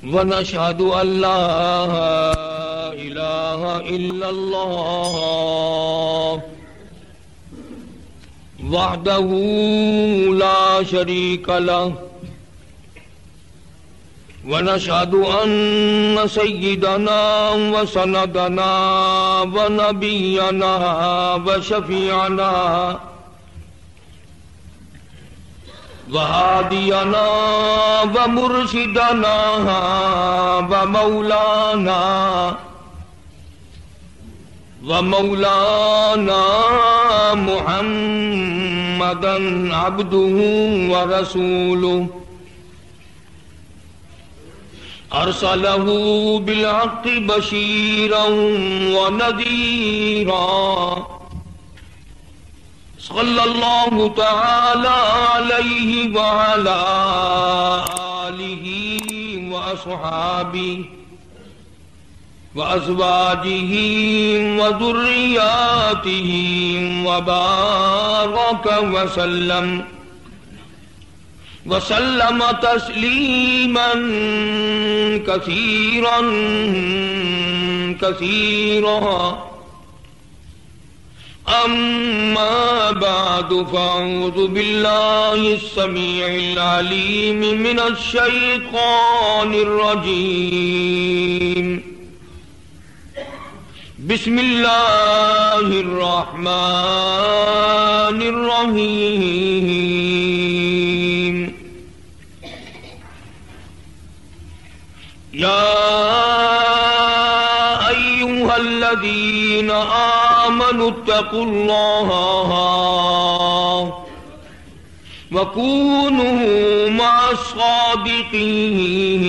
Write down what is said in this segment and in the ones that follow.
ونشهد أن لا إله إلا الله وحده لا شريك له ونشهد أن سيدنا وسندنا ونبينا وشفيعنا وهادينا ومرشدنا ومولانا محمدا عبده ورسوله أرسله بالحق بشيرا ونذيرا صلى الله تعالى عليه وعلى آله وأصحابه وأزواجه وذرياته وبارك وسلم تسليما كثيرا أما بعد فأعوذ بالله السميع العليم من الشيطان الرجيم بسم الله الرحمن الرحيم يا أيها الذين آمنوا اتقوا الله وكونوا مع الصادقين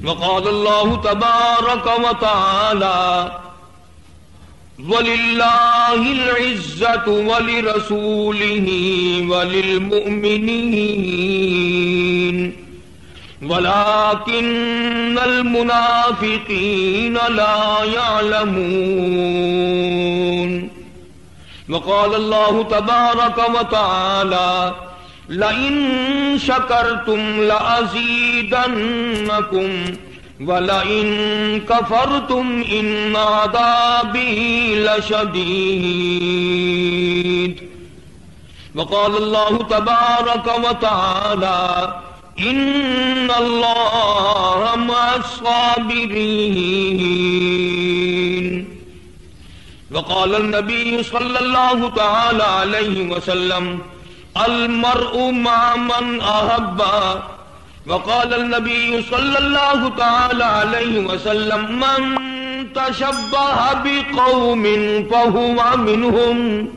وقال الله تبارك وتعالى ولله العزة ولرسوله وللمؤمنين ولكن المنافقين لا يعلمون وقال الله تبارك وتعالى لئن شكرتم لأزيدنكم ولئن كفرتم إن عذابي لشديد وقال الله تبارك وتعالى إن الله مع الصابرين وقال النبي صلى الله تعالى عليه وسلم المرء مع من أحب وقال النبي صلى الله تعالى عليه وسلم من تشبه بقوم فهو منهم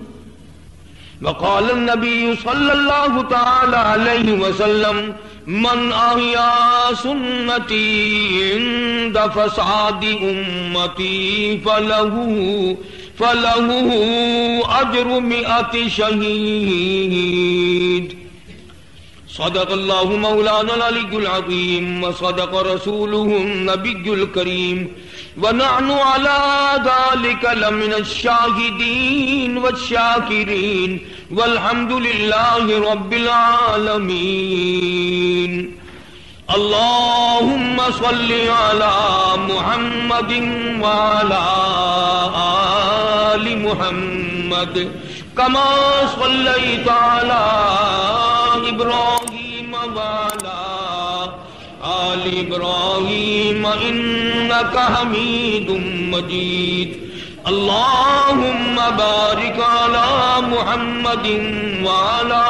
وقال النبي صلى الله تعالى عليه وسلم من أحيا سنتي عند فساد أمتي فله أجر 100 شهيد صدق الله مولانا العلي العظيم وصدق رسوله النبي الكريم ونحن على ذلك لمن الشاهدين والشاكرين والحمد لله رب العالمين اللهم صل على محمد وعلى آل محمد كما صليت على إبراهيم وعلى آل إبراهيم إنك حميد مجيد اللهم بارك على محمد وعلى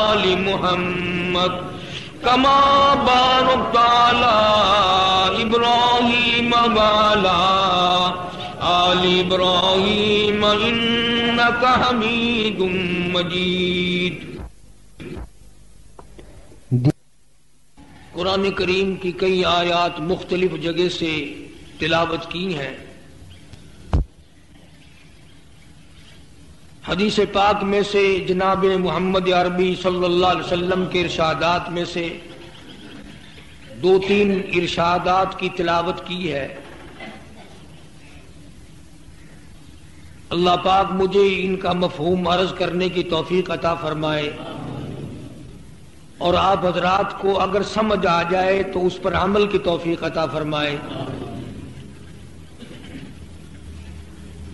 آل محمد كما باركت على إبراهيم وعلى آل إبراهيم إنك حميد مجيد. قرآن کریم کی کئی آیات مختلف جگہ سے تلاوت کی ہیں. حدیث پاک میں سے جناب محمد عربی صلی اللہ علیہ وسلم کے ارشادات میں سے 2-3 ارشادات کی تلاوت کی ہے. اللہ پاک مجھے ان کا مفہوم عرض کرنے کی توفیق عطا فرمائے اور آپ حضرات کو اگر سمجھ آ جائے تو اس پر عمل کی توفیق عطا فرمائے۔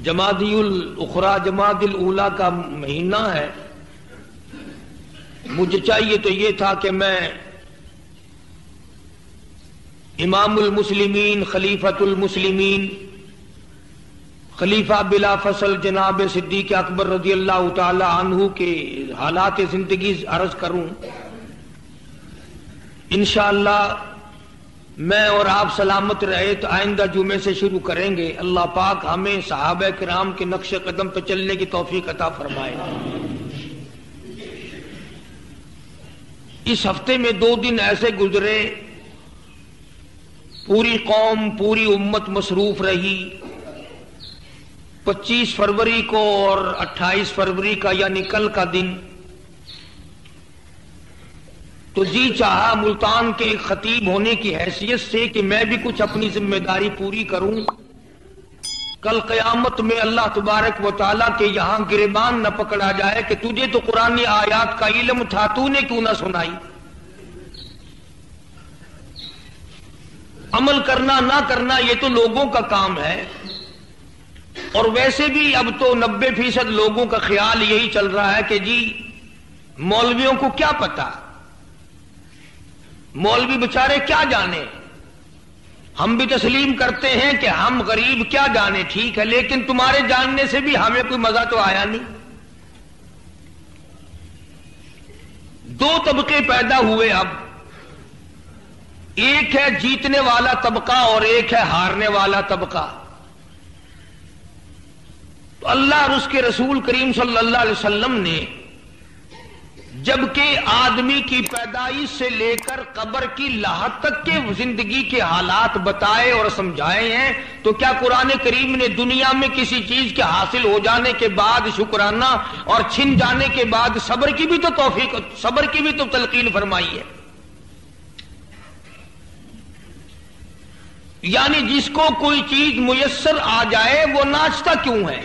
جمادی الاخری جمادی الاولی کا مہینہ ہے، مجھے چاہیے تو یہ تھا کہ میں امام المسلمین خلیفۃ المسلمین خلیفہ بلا فصل جناب صدیق اکبر رضی اللہ تعالی عنہ کے حالات زندگی عرض کروں۔ انشاءاللہ میں اور آپ سلامت رہے تو آئندہ جمعے سے شروع کریں گے۔ اللہ پاک ہمیں صحابہ کرام کے نقش قدم پہ چلنے کی توفیق عطا فرمائے۔ اس ہفتے میں 2 دن ایسے گزرے، پوری قوم پوری امت مصروف رہی۔ 25 فروری کو اور 28 فروری کا یعنی کل کا دن تو جی چاہا ملتان کے ایک خطیب ہونے کی حیثیت سے کہ میں بھی کچھ اپنی ذمہ داری پوری کروں۔ کل قیامت میں اللہ تبارک و تعالیٰ کے یہاں گریبان نہ پکڑا جائے کہ تجھے تو قرآن آیات کا علم تھا، تو نے کیوں نہ سنائی۔ عمل کرنا نہ کرنا یہ تو لوگوں کا کام ہے، اور ویسے بھی اب تو 90% لوگوں کا خیال یہی چل رہا ہے کہ جی مولویوں کو کیا پتا، مولوی بچارے کیا جانے۔ ہم بھی تسلیم کرتے ہیں کہ ہم غریب کیا جانے، ٹھیک ہے، لیکن تمہارے جاننے سے بھی ہمیں کوئی مزہ تو آیا نہیں۔ 2 طبقے پیدا ہوئے اب، ایک ہے جیتنے والا طبقہ اور ایک ہے ہارنے والا طبقہ۔ تو اللہ اور اس کے رسول کریم صلی اللہ علیہ وسلم نے جبکہ آدمی کی پیدائش سے لے کر قبر کی لاحت تک کے زندگی کے حالات بتائے اور سمجھائے ہیں، تو کیا قرآن کریم نے دنیا میں کسی چیز کے حاصل ہو جانے کے بعد شکرانہ اور چھن جانے کے بعد صبر کی بھی تو توفیق، صبر کی بھی تو تلقین فرمائی ہے؟ یعنی جس کو کوئی چیز میسر آ جائے وہ ناچتا کیوں ہے،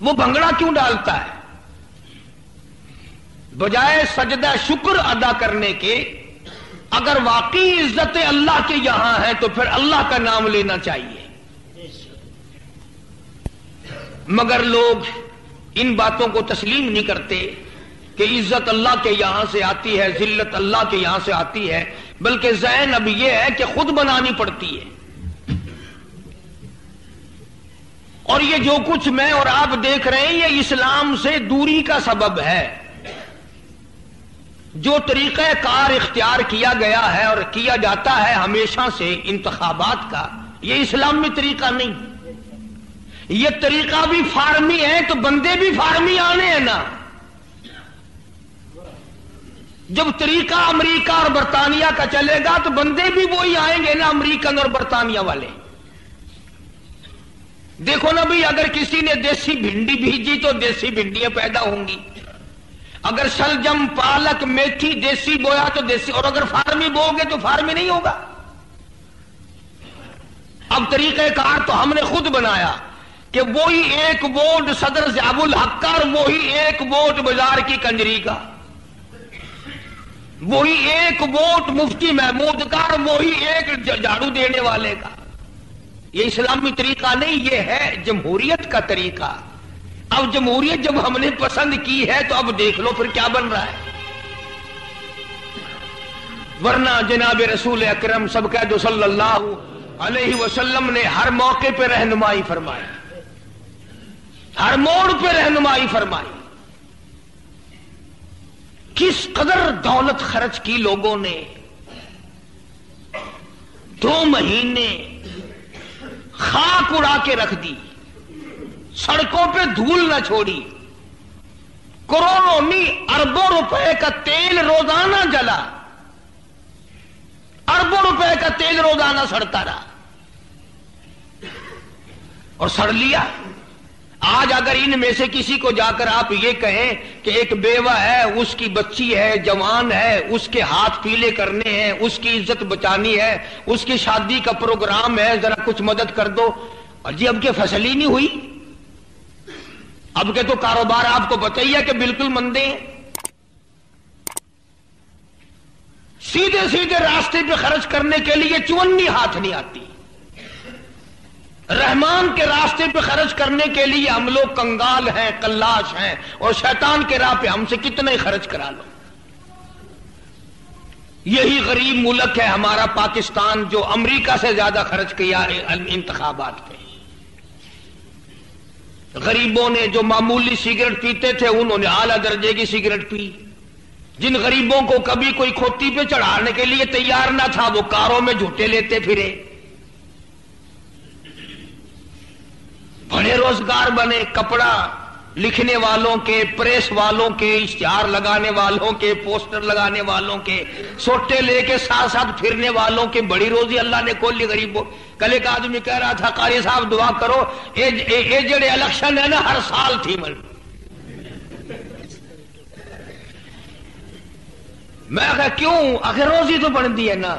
وہ بھنگڑا کیوں ڈالتا ہے؟ بجائے سجدہ شکر ادا کرنے کے اگر واقعی عزت اللہ کے یہاں ہے تو پھر اللہ کا نام لینا چاہیے۔ مگر لوگ ان باتوں کو تسلیم نہیں کرتے کہ عزت اللہ کے یہاں سے آتی ہے، ذلت اللہ کے یہاں سے آتی ہے، بلکہ ذہن اب یہ ہے کہ خود بنانی پڑتی ہے۔ اور یہ جو کچھ میں اور آپ دیکھ رہے ہیں یہ اسلام سے دوری کا سبب ہے۔ جو طریقہ کار اختیار کیا گیا ہے اور کیا جاتا ہے ہمیشہ سے انتخابات کا، یہ اسلامی طریقہ نہیں، یہ طریقہ بھی فارمی ہے، تو بندے بھی فارمی آنے ہیں نا۔ جب طریقہ امریکہ اور برطانیہ کا چلے گا تو بندے بھی وہی آئیں گے نا، امریکن اور برطانیہ والے۔ دیکھو نا بھئی، اگر کسی نے دیسی بھنڈی بھیجی تو دیسی بھنڈیاں پیدا ہوں گی، اگر شلجم پالک میتھی دیسی بویا تو دیسی، اور اگر فارمی بو گے تو فارمی نہیں ہوگا۔ اب طریقہ کار تو ہم نے خود بنایا کہ وہی 1 ووٹ صدر ضیاء الحق کا اور وہی 1 ووٹ بازار کی کنجری کا، وہی 1 ووٹ مفتی محمود کا اور وہی 1 جھاڑو دینے والے کا۔ یہ اسلامی طریقہ نہیں، یہ ہے جمہوریت کا طریقہ۔ اب جمہوریت جب ہم نے پسند کی ہے تو اب دیکھ لو پھر کیا بن رہا ہے۔ ورنہ جناب رسول اکرم سب کہہ دو صلی اللہ علیہ وسلم نے ہر موقع پہ رہنمائی فرمائی، ہر موڑ پہ رہنمائی فرمائی۔ کس قدر دولت خرچ کی لوگوں نے، 2 مہینے خاک اڑا کے رکھ دی، سڑکوں پہ دھول نہ چھوڑی، کروڑوں نہیں اربوں روپے کا تیل روزانہ جلا، اربوں روپے کا تیل روزانہ سڑتا رہا اور سڑ لیا۔ آج اگر ان میں سے کسی کو جا کر آپ یہ کہیں کہ ایک بیوہ ہے، اس کی بچی ہے، جوان ہے، اس کے ہاتھ پیلے کرنے ہیں، اس کی عزت بچانی ہے، اس کی شادی کا پروگرام ہے، ذرا کچھ مدد کر دو، اور جی اب کہ فصل ہی نہیں ہوئی، اب کے تو کاروبار آپ کو پتہ ہی ہے کہ بالکل مندے ہیں. سیدھے سیدھے راستے پہ خرچ کرنے کے لیے چونی ہاتھ نہیں آتی. رحمان کے راستے پہ خرچ کرنے کے لیے ہم لوگ کنگال ہیں، کلاش ہیں، اور شیطان کے راہ پہ ہم سے کتنے خرچ کرا لو. یہی غریب ملک ہے ہمارا پاکستان جو امریکہ سے زیادہ خرچ کیا ہے انتخابات پہ. غریبوں نے جو معمولی سگریٹ پیتے تھے انہوں نے اعلیٰ درجے کی سگریٹ پی. جن غریبوں کو کبھی کوئی کھوتی پہ چڑھانے کے لیے تیار نہ تھا وہ کاروں میں جھوٹے لیتے پھرے. بڑے روزگار بنے، کپڑا لکھنے والوں کے، پریس والوں کے، اشتہار لگانے والوں کے، پوسٹر لگانے والوں کے، سوٹے لے کے ساتھ ساتھ پھرنے والوں کے بڑی روزی اللہ نے کھول لی غریبوں. کل ایک آدمی کہہ رہا تھا قاری صاحب دعا کرو، یہ جڑے الیکشن ہے نا ہر سال تھی میں کہا کیوں؟ آخر روزی تو بنتی ہے نا.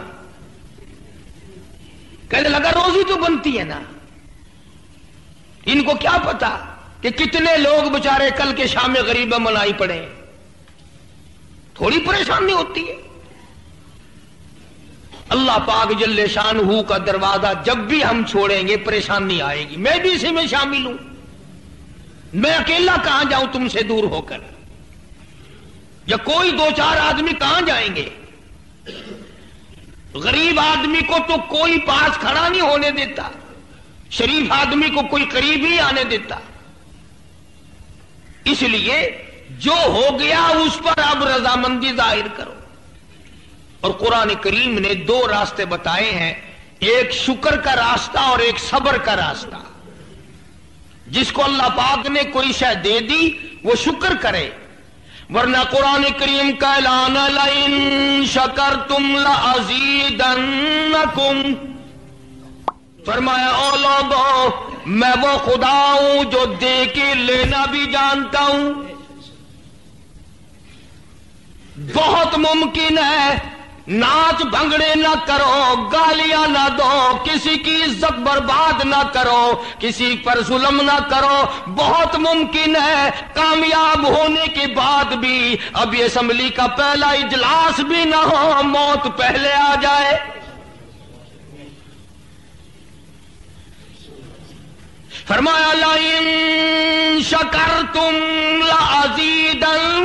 کہنے لگا روزی تو بنتی ہے نا. ان کو کیا پتا کہ کتنے لوگ بچارے کل کے شام میں غریبہ منائی پڑے. تھوڑی پریشانی ہوتی ہے. اللہ پاک جل شانہ کا دروازہ جب بھی ہم چھوڑیں گے پریشانی آئے گی. میں بھی اسی میں شامل ہوں. میں اکیلا کہاں جاؤں تم سے دور ہو کر؟ یا کوئی دو چار آدمی کہاں جائیں گے؟ غریب آدمی کو تو کوئی پاس کھڑا نہیں ہونے دیتا، شریف آدمی کو کوئی قریب ہی آنے دیتا. اس لیے جو ہو گیا اس پر اب رضامندی ظاہر کرو. اور قرآن کریم نے دو راستے بتائے ہیں، ایک شکر کا راستہ اور ایک صبر کا راستہ. جس کو اللہ پاک نے کوئی شے دے دی وہ شکر کرے، ورنہ قرآن کریم کا اعلان لئن شکرتم لازیدنکم، فرمایا او لوگو میں وہ خدا ہوں جو دے کے لینا بھی جانتا ہوں. بہت ممکن ہے ناچ بھنگڑے نہ کرو، گالیاں نہ دو، کسی کی عزت برباد نہ کرو، کسی پر ظلم نہ کرو. بہت ممکن ہے کامیاب ہونے کے بعد بھی اب یہ اسمبلی کا پہلا اجلاس بھی نہ ہو، موت پہلے آ جائے. فرمایا لئن شکرتم لازیدنکم،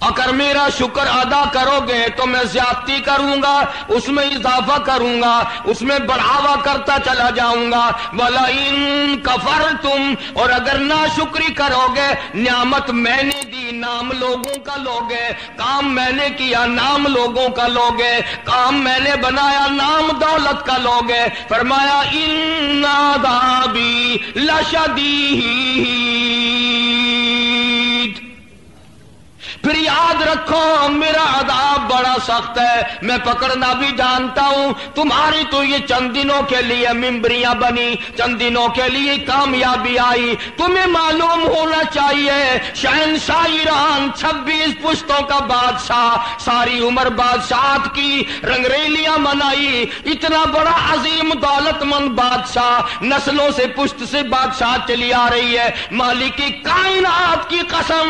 اگر میرا شکر ادا کرو گے تو میں زیادتی کروں گا، اس میں اضافہ کروں گا، اس میں بڑھاوا کرتا چلا جاؤں گا. وَلَئِن كَفَرْتُمْ، اور اگر ناشکری کرو گے، نعمت میں نے دی نام لوگوں کا لوگے، کام میں نے کیا نام لوگوں کا لوگے، کام میں نے بنایا نام دولت کا لوگے. فرمایا إِنَّ عَذَابِي لَشَدِيدٌ، پھر یاد رکھو میرا عذاب بڑا سخت ہے، میں پکڑنا بھی جانتا ہوں. تمہاری تو یہ چند دنوں کے لیے ممبریاں بنی، چند دنوں کے لیے کامیابی آئی. تمہیں معلوم ہونا چاہیے شہنشاہ ایران 26 پشتوں کا بادشاہ، ساری عمر بادشاہت کی رنگریلیاں منائی، اتنا بڑا عظیم دولت مند بادشاہ، نسلوں سے پشت سے بادشاہ چلی آ رہی ہے. مالک کائنات کی قسم،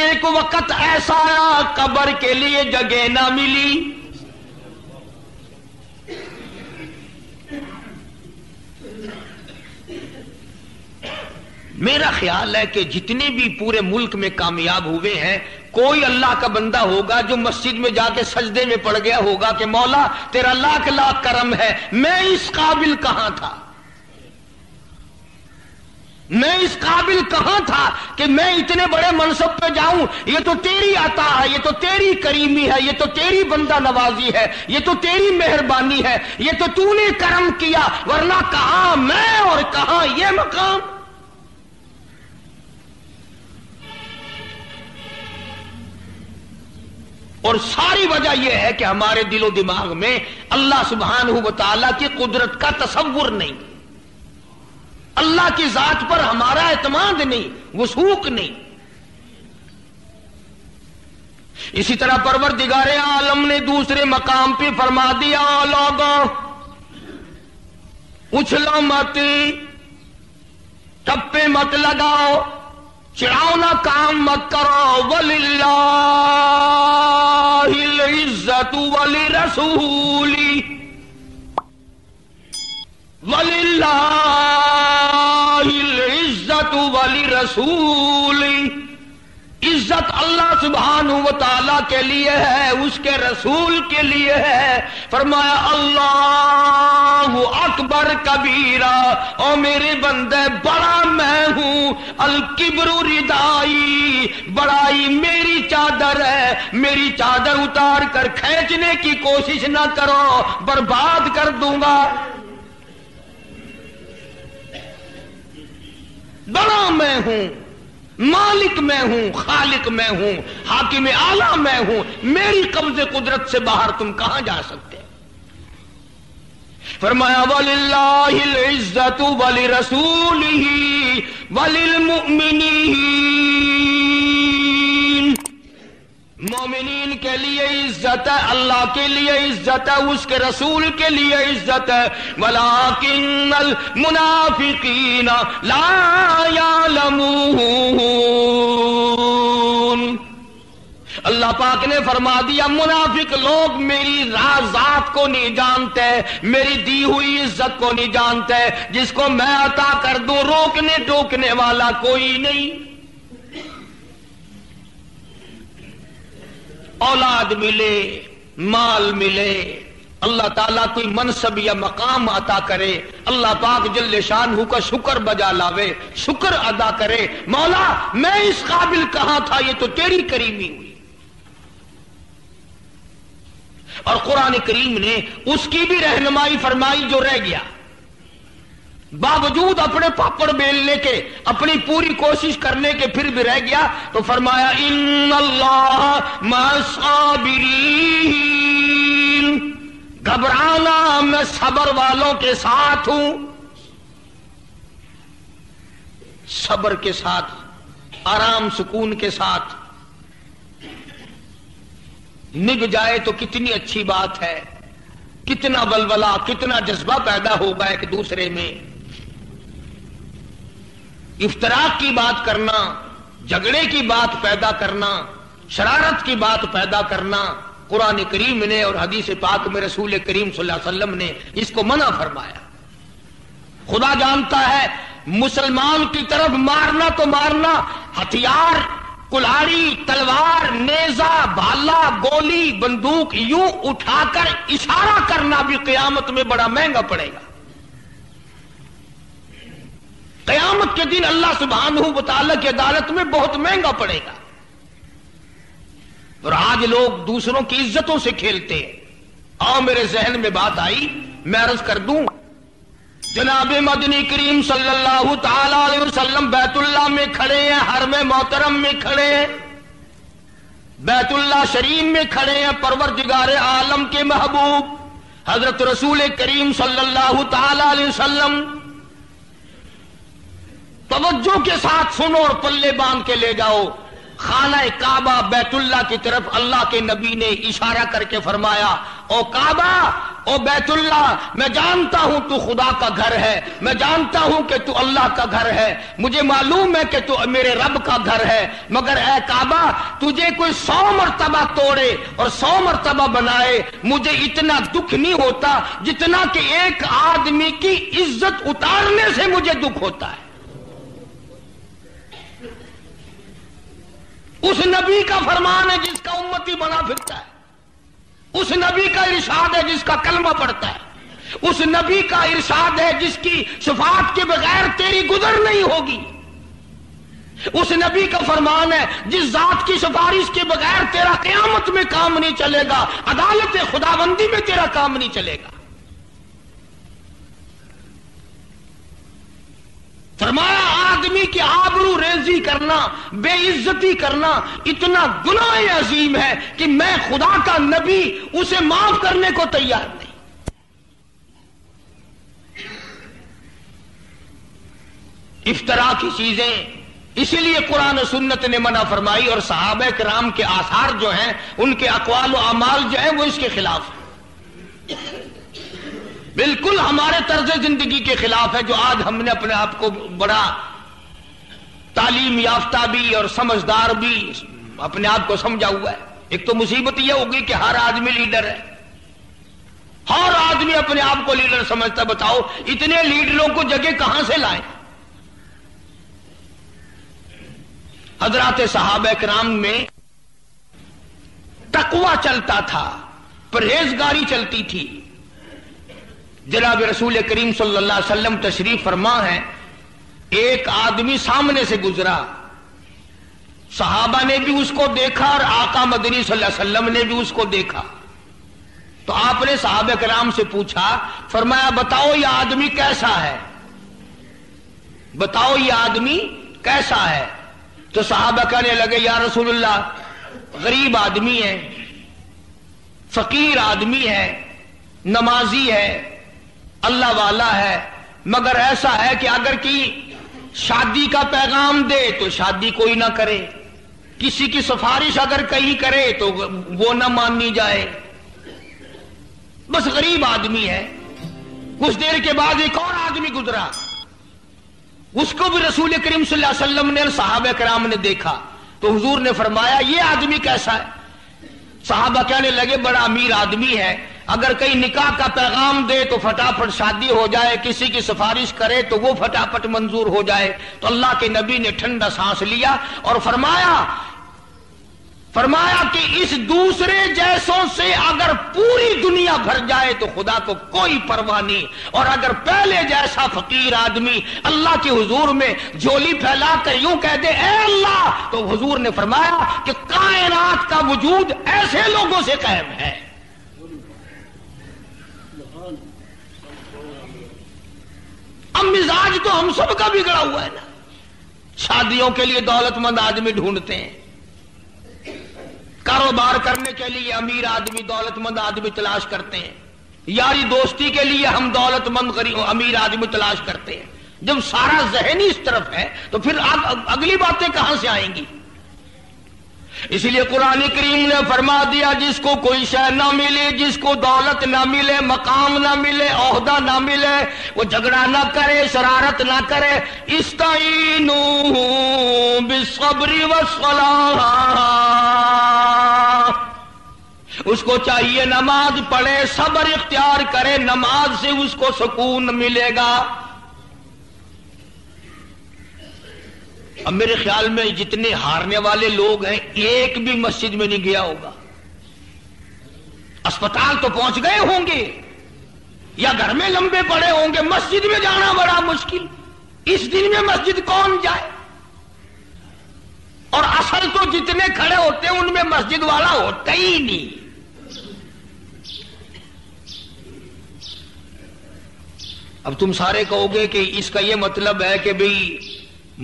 ایک وقت ایسا آیا قبر کے لیے جگہ نہ ملی. میرا خیال ہے کہ جتنے بھی پورے ملک میں کامیاب ہوئے ہیں، کوئی اللہ کا بندہ ہوگا جو مسجد میں جا کے سجدے میں پڑ گیا ہوگا کہ مولا تیرا لاکھ لاکھ کرم ہے، میں اس قابل کہاں تھا، میں اس قابل کہاں تھا کہ میں اتنے بڑے منصب پہ جاؤں. یہ تو تیری عطا ہے، یہ تو تیری کریمی ہے، یہ تو تیری بندہ نوازی ہے، یہ تو تیری مہربانی ہے، یہ تو نے کرم کیا، ورنہ کہاں میں اور کہاں یہ مقام. اور ساری وجہ یہ ہے کہ ہمارے دل و دماغ میں اللہ سبحانہ و تعالیٰ کی قدرت کا تصور نہیں، اللہ کی ذات پر ہمارا اعتماد نہیں، وثوق نہیں. اسی طرح پروردگار عالم نے دوسرے مقام پہ فرما دیا لوگوں اچھلو مت، ٹپے مت لگاؤ، چڑھاونا کام مت کرو. وَلِلَّهِ الْعِزَّةُ وَلِرَسُولِهِ، وَلِلَّهِ الْعِزَّةُ وَلِرَسُولِهِ. عزت اللہ سبحانہ و تعالیٰ کے لیے ہے، اس کے رسول کے لیے ہے. فرمایا اللہ اکبر کبیرہ، او میرے بندے بڑا میں ہوں. الکبر ردائی، بڑائی میری چادر ہے. میری چادر اتار کر کھینچنے کی کوشش نہ کرو، برباد کر دوں گا. بڑا میں ہوں، مالک میں ہوں، خالق میں ہوں، حاکم اعلیٰ میں ہوں. میری قبض قدرت سے باہر تم کہاں جا سکتے؟ فرمایا وَلِلَّهِ الْعِزَّةُ وَلِرَسُولِهِ وَلِلْمُؤْمِنِينَ. مومنین کے لیے عزت ہے، اللہ کے لیے عزت ہے، اس کے رسول کے لیے عزت ہے. وَلَٰكِنَّ الْمُنَافِقِينَ لَا يَعْلَمُونَ. اللہ پاک نے فرما دیا منافق لوگ میری ذات کو نہیں جانتے، میری دی ہوئی عزت کو نہیں جانتے. جس کو میں عطا کر دوں روکنے ٹوکنے والا کوئی نہیں. اولاد ملے، مال ملے، اللہ تعالیٰ کوئی منصب یا مقام عطا کرے، اللہ پاک جل شانہ کا شکر بجا لاوے، شکر ادا کرے. مولا میں اس قابل کہاں تھا، یہ تو تیری کریمی ہوئی. اور قرآن کریم نے اس کی بھی رہنمائی فرمائی جو رہ گیا، باوجود اپنے پاپڑ بیلنے کے، اپنی پوری کوشش کرنے کے، پھر بھی رہ گیا تو فرمایا ان اللہ مع الصابرین. گھبرانا میں صبر والوں کے ساتھ ہوں. صبر کے ساتھ، آرام سکون کے ساتھ نب جائے تو کتنی اچھی بات ہے. کتنا ولولہ، کتنا جذبہ پیدا ہوگا ایک دوسرے میں. افتراق کی بات کرنا، جھگڑے کی بات پیدا کرنا، شرارت کی بات پیدا کرنا، قرآن کریم نے اور حدیث پاک میں رسول کریم صلی اللہ علیہ وسلم نے اس کو منع فرمایا. خدا جانتا ہے مسلمان کی طرف مارنا تو مارنا، ہتھیار، کلاڑی، تلوار، نیزہ، بھالا، گولی، بندوق یوں اٹھا کر اشارہ کرنا بھی قیامت میں بڑا مہنگا پڑے گا. قیامت کے دن اللہ سبحانہ و تعالیٰ کی عدالت میں بہت مہنگا پڑے گا. اور آج لوگ دوسروں کی عزتوں سے کھیلتے ہیں. میرے ذہن میں بات آئی، میں عرض کر دوں. جناب مدنی کریم صلی اللہ تعالی علیہ وسلم بیت اللہ میں کھڑے ہیں، حرم محترم میں کھڑے ہیں، بیت اللہ شریف میں کھڑے ہیں. پروردگار عالم کے محبوب حضرت رسول کریم صلی اللہ تعالی علیہ وسلم، توجہ کے ساتھ سنو اور پلے باندھ کے لے جاؤ. خانہ کعبہ بیت اللہ کی طرف اللہ کے نبی نے اشارہ کر کے فرمایا، او کعبہ، او بیت اللہ، میں جانتا ہوں تو خدا کا گھر ہے، میں جانتا ہوں کہ تو اللہ کا گھر ہے، مجھے معلوم ہے کہ تو میرے رب کا گھر ہے، مگر اے کعبہ تجھے کوئی 100 مرتبہ توڑے اور 100 مرتبہ بنائے، مجھے اتنا دکھ نہیں ہوتا جتنا کہ ایک آدمی کی عزت اتارنے سے مجھے دکھ ہوتا ہے. اس نبی کا فرمان ہے جس کا امتی بنا پھرتا ہے، اس نبی کا ارشاد ہے جس کا کلمہ پڑھتا ہے، اس نبی کا ارشاد ہے جس کی شفاعت کے بغیر تیری گزر نہیں ہوگی، اس نبی کا فرمان ہے جس ذات کی سفارش کے بغیر تیرا قیامت میں کام نہیں چلے گا، عدالت خداوندی میں تیرا کام نہیں چلے گا. فرمایا آدمی کی آبرو ریزی کرنا، بے عزتی کرنا اتنا گناہ عظیم ہے کہ میں خدا کا نبی اسے معاف کرنے کو تیار نہیں. افطرا کی چیزیں اسی لیے قرآن و سنت نے منع فرمائی، اور صحابہ کرام کے آثار جو ہیں، ان کے اقوال و اعمال جو ہیں وہ اس کے خلاف ہیں، بالکل ہمارے طرز زندگی کے خلاف ہے جو آج ہم نے اپنے آپ کو بڑا تعلیم یافتہ بھی اور سمجھدار بھی اپنے آپ کو سمجھا ہوا ہے. ایک تو مصیبت یہ ہوگی کہ ہر آدمی لیڈر ہے، ہر آدمی اپنے آپ کو لیڈر سمجھتا. بتاؤ اتنے لیڈروں کو جگہ کہاں سے لائیں؟ حضرات صحابہ کرام میں تقوی چلتا تھا، پرہیزگاری چلتی تھی. جناب رسول کریم صلی اللہ علیہ وسلم تشریف فرما ہے، ایک آدمی سامنے سے گزرا، صحابہ نے بھی اس کو دیکھا اور آقا مدنی صلی اللہ علیہ وسلم نے بھی اس کو دیکھا. تو آپ نے صحابہ کرام سے پوچھا، فرمایا بتاؤ یہ آدمی کیسا ہے، بتاؤ یہ آدمی کیسا ہے. تو صحابہ کہنے لگے یا رسول اللہ غریب آدمی ہے، فقیر آدمی ہے، نمازی ہے، اللہ والا ہے، مگر ایسا ہے کہ اگر کی شادی کا پیغام دے تو شادی کوئی نہ کرے، کسی کی سفارش اگر کہیں کرے تو وہ نہ مانی جائے، بس غریب آدمی ہے. کچھ دیر کے بعد ایک اور آدمی گزرا، اس کو بھی رسول کریم صلی اللہ علیہ وسلم نے اور صحابہ کرام نے دیکھا. تو حضور نے فرمایا یہ آدمی کیسا ہے؟ صحابہ کہنے لگے بڑا امیر آدمی ہے، اگر کہیں نکاح کا پیغام دے تو فٹافٹ شادی ہو جائے، کسی کی سفارش کرے تو وہ فٹافٹ منظور ہو جائے. تو اللہ کے نبی نے ٹھنڈا سانس لیا اور فرمایا کہ اس دوسرے جیسوں سے اگر پوری دنیا بھر جائے تو خدا کو کوئی پرواہ نہیں، اور اگر پہلے جیسا فقیر آدمی اللہ کے حضور میں جھولی پھیلا کر یوں کہہ دے اے اللہ، تو حضور نے فرمایا کہ کائنات کا وجود ایسے لوگوں سے قائم ہے. اب مزاج تو ہم سب کا بگڑا ہوا ہے نا. شادیوں کے لیے دولت مند آدمی ڈھونڈتے ہیں، کاروبار کرنے کے لیے امیر آدمی دولت مند آدمی تلاش کرتے ہیں، یاری دوستی کے لیے ہم دولت مند امیر آدمی تلاش کرتے ہیں. جب سارا ذہن اس طرف ہے تو پھر اگلی باتیں کہاں سے آئیں گی؟ اسی لیے قرآن کریم نے فرما دیا جس کو کوئی شے نہ ملے، جس کو دولت نہ ملے، مقام نہ ملے، عہدہ نہ ملے، وہ جھگڑا نہ کرے، شرارت نہ کرے. استعینوا بالصبر والصلاۃ، اس کو چاہیے نماز پڑھے، صبر اختیار کرے، نماز سے اس کو سکون ملے گا. اب میرے خیال میں جتنے ہارنے والے لوگ ہیں ایک بھی مسجد میں نہیں گیا ہوگا. اسپتال تو پہنچ گئے ہوں گے یا گھر میں لمبے پڑے ہوں گے، مسجد میں جانا بڑا مشکل. اس دن میں مسجد کون جائے؟ اور اصل تو جتنے کھڑے ہوتے ہیں ان میں مسجد والا ہوتا ہی نہیں. اب تم سارے کہو گے کہ اس کا یہ مطلب ہے کہ بھئی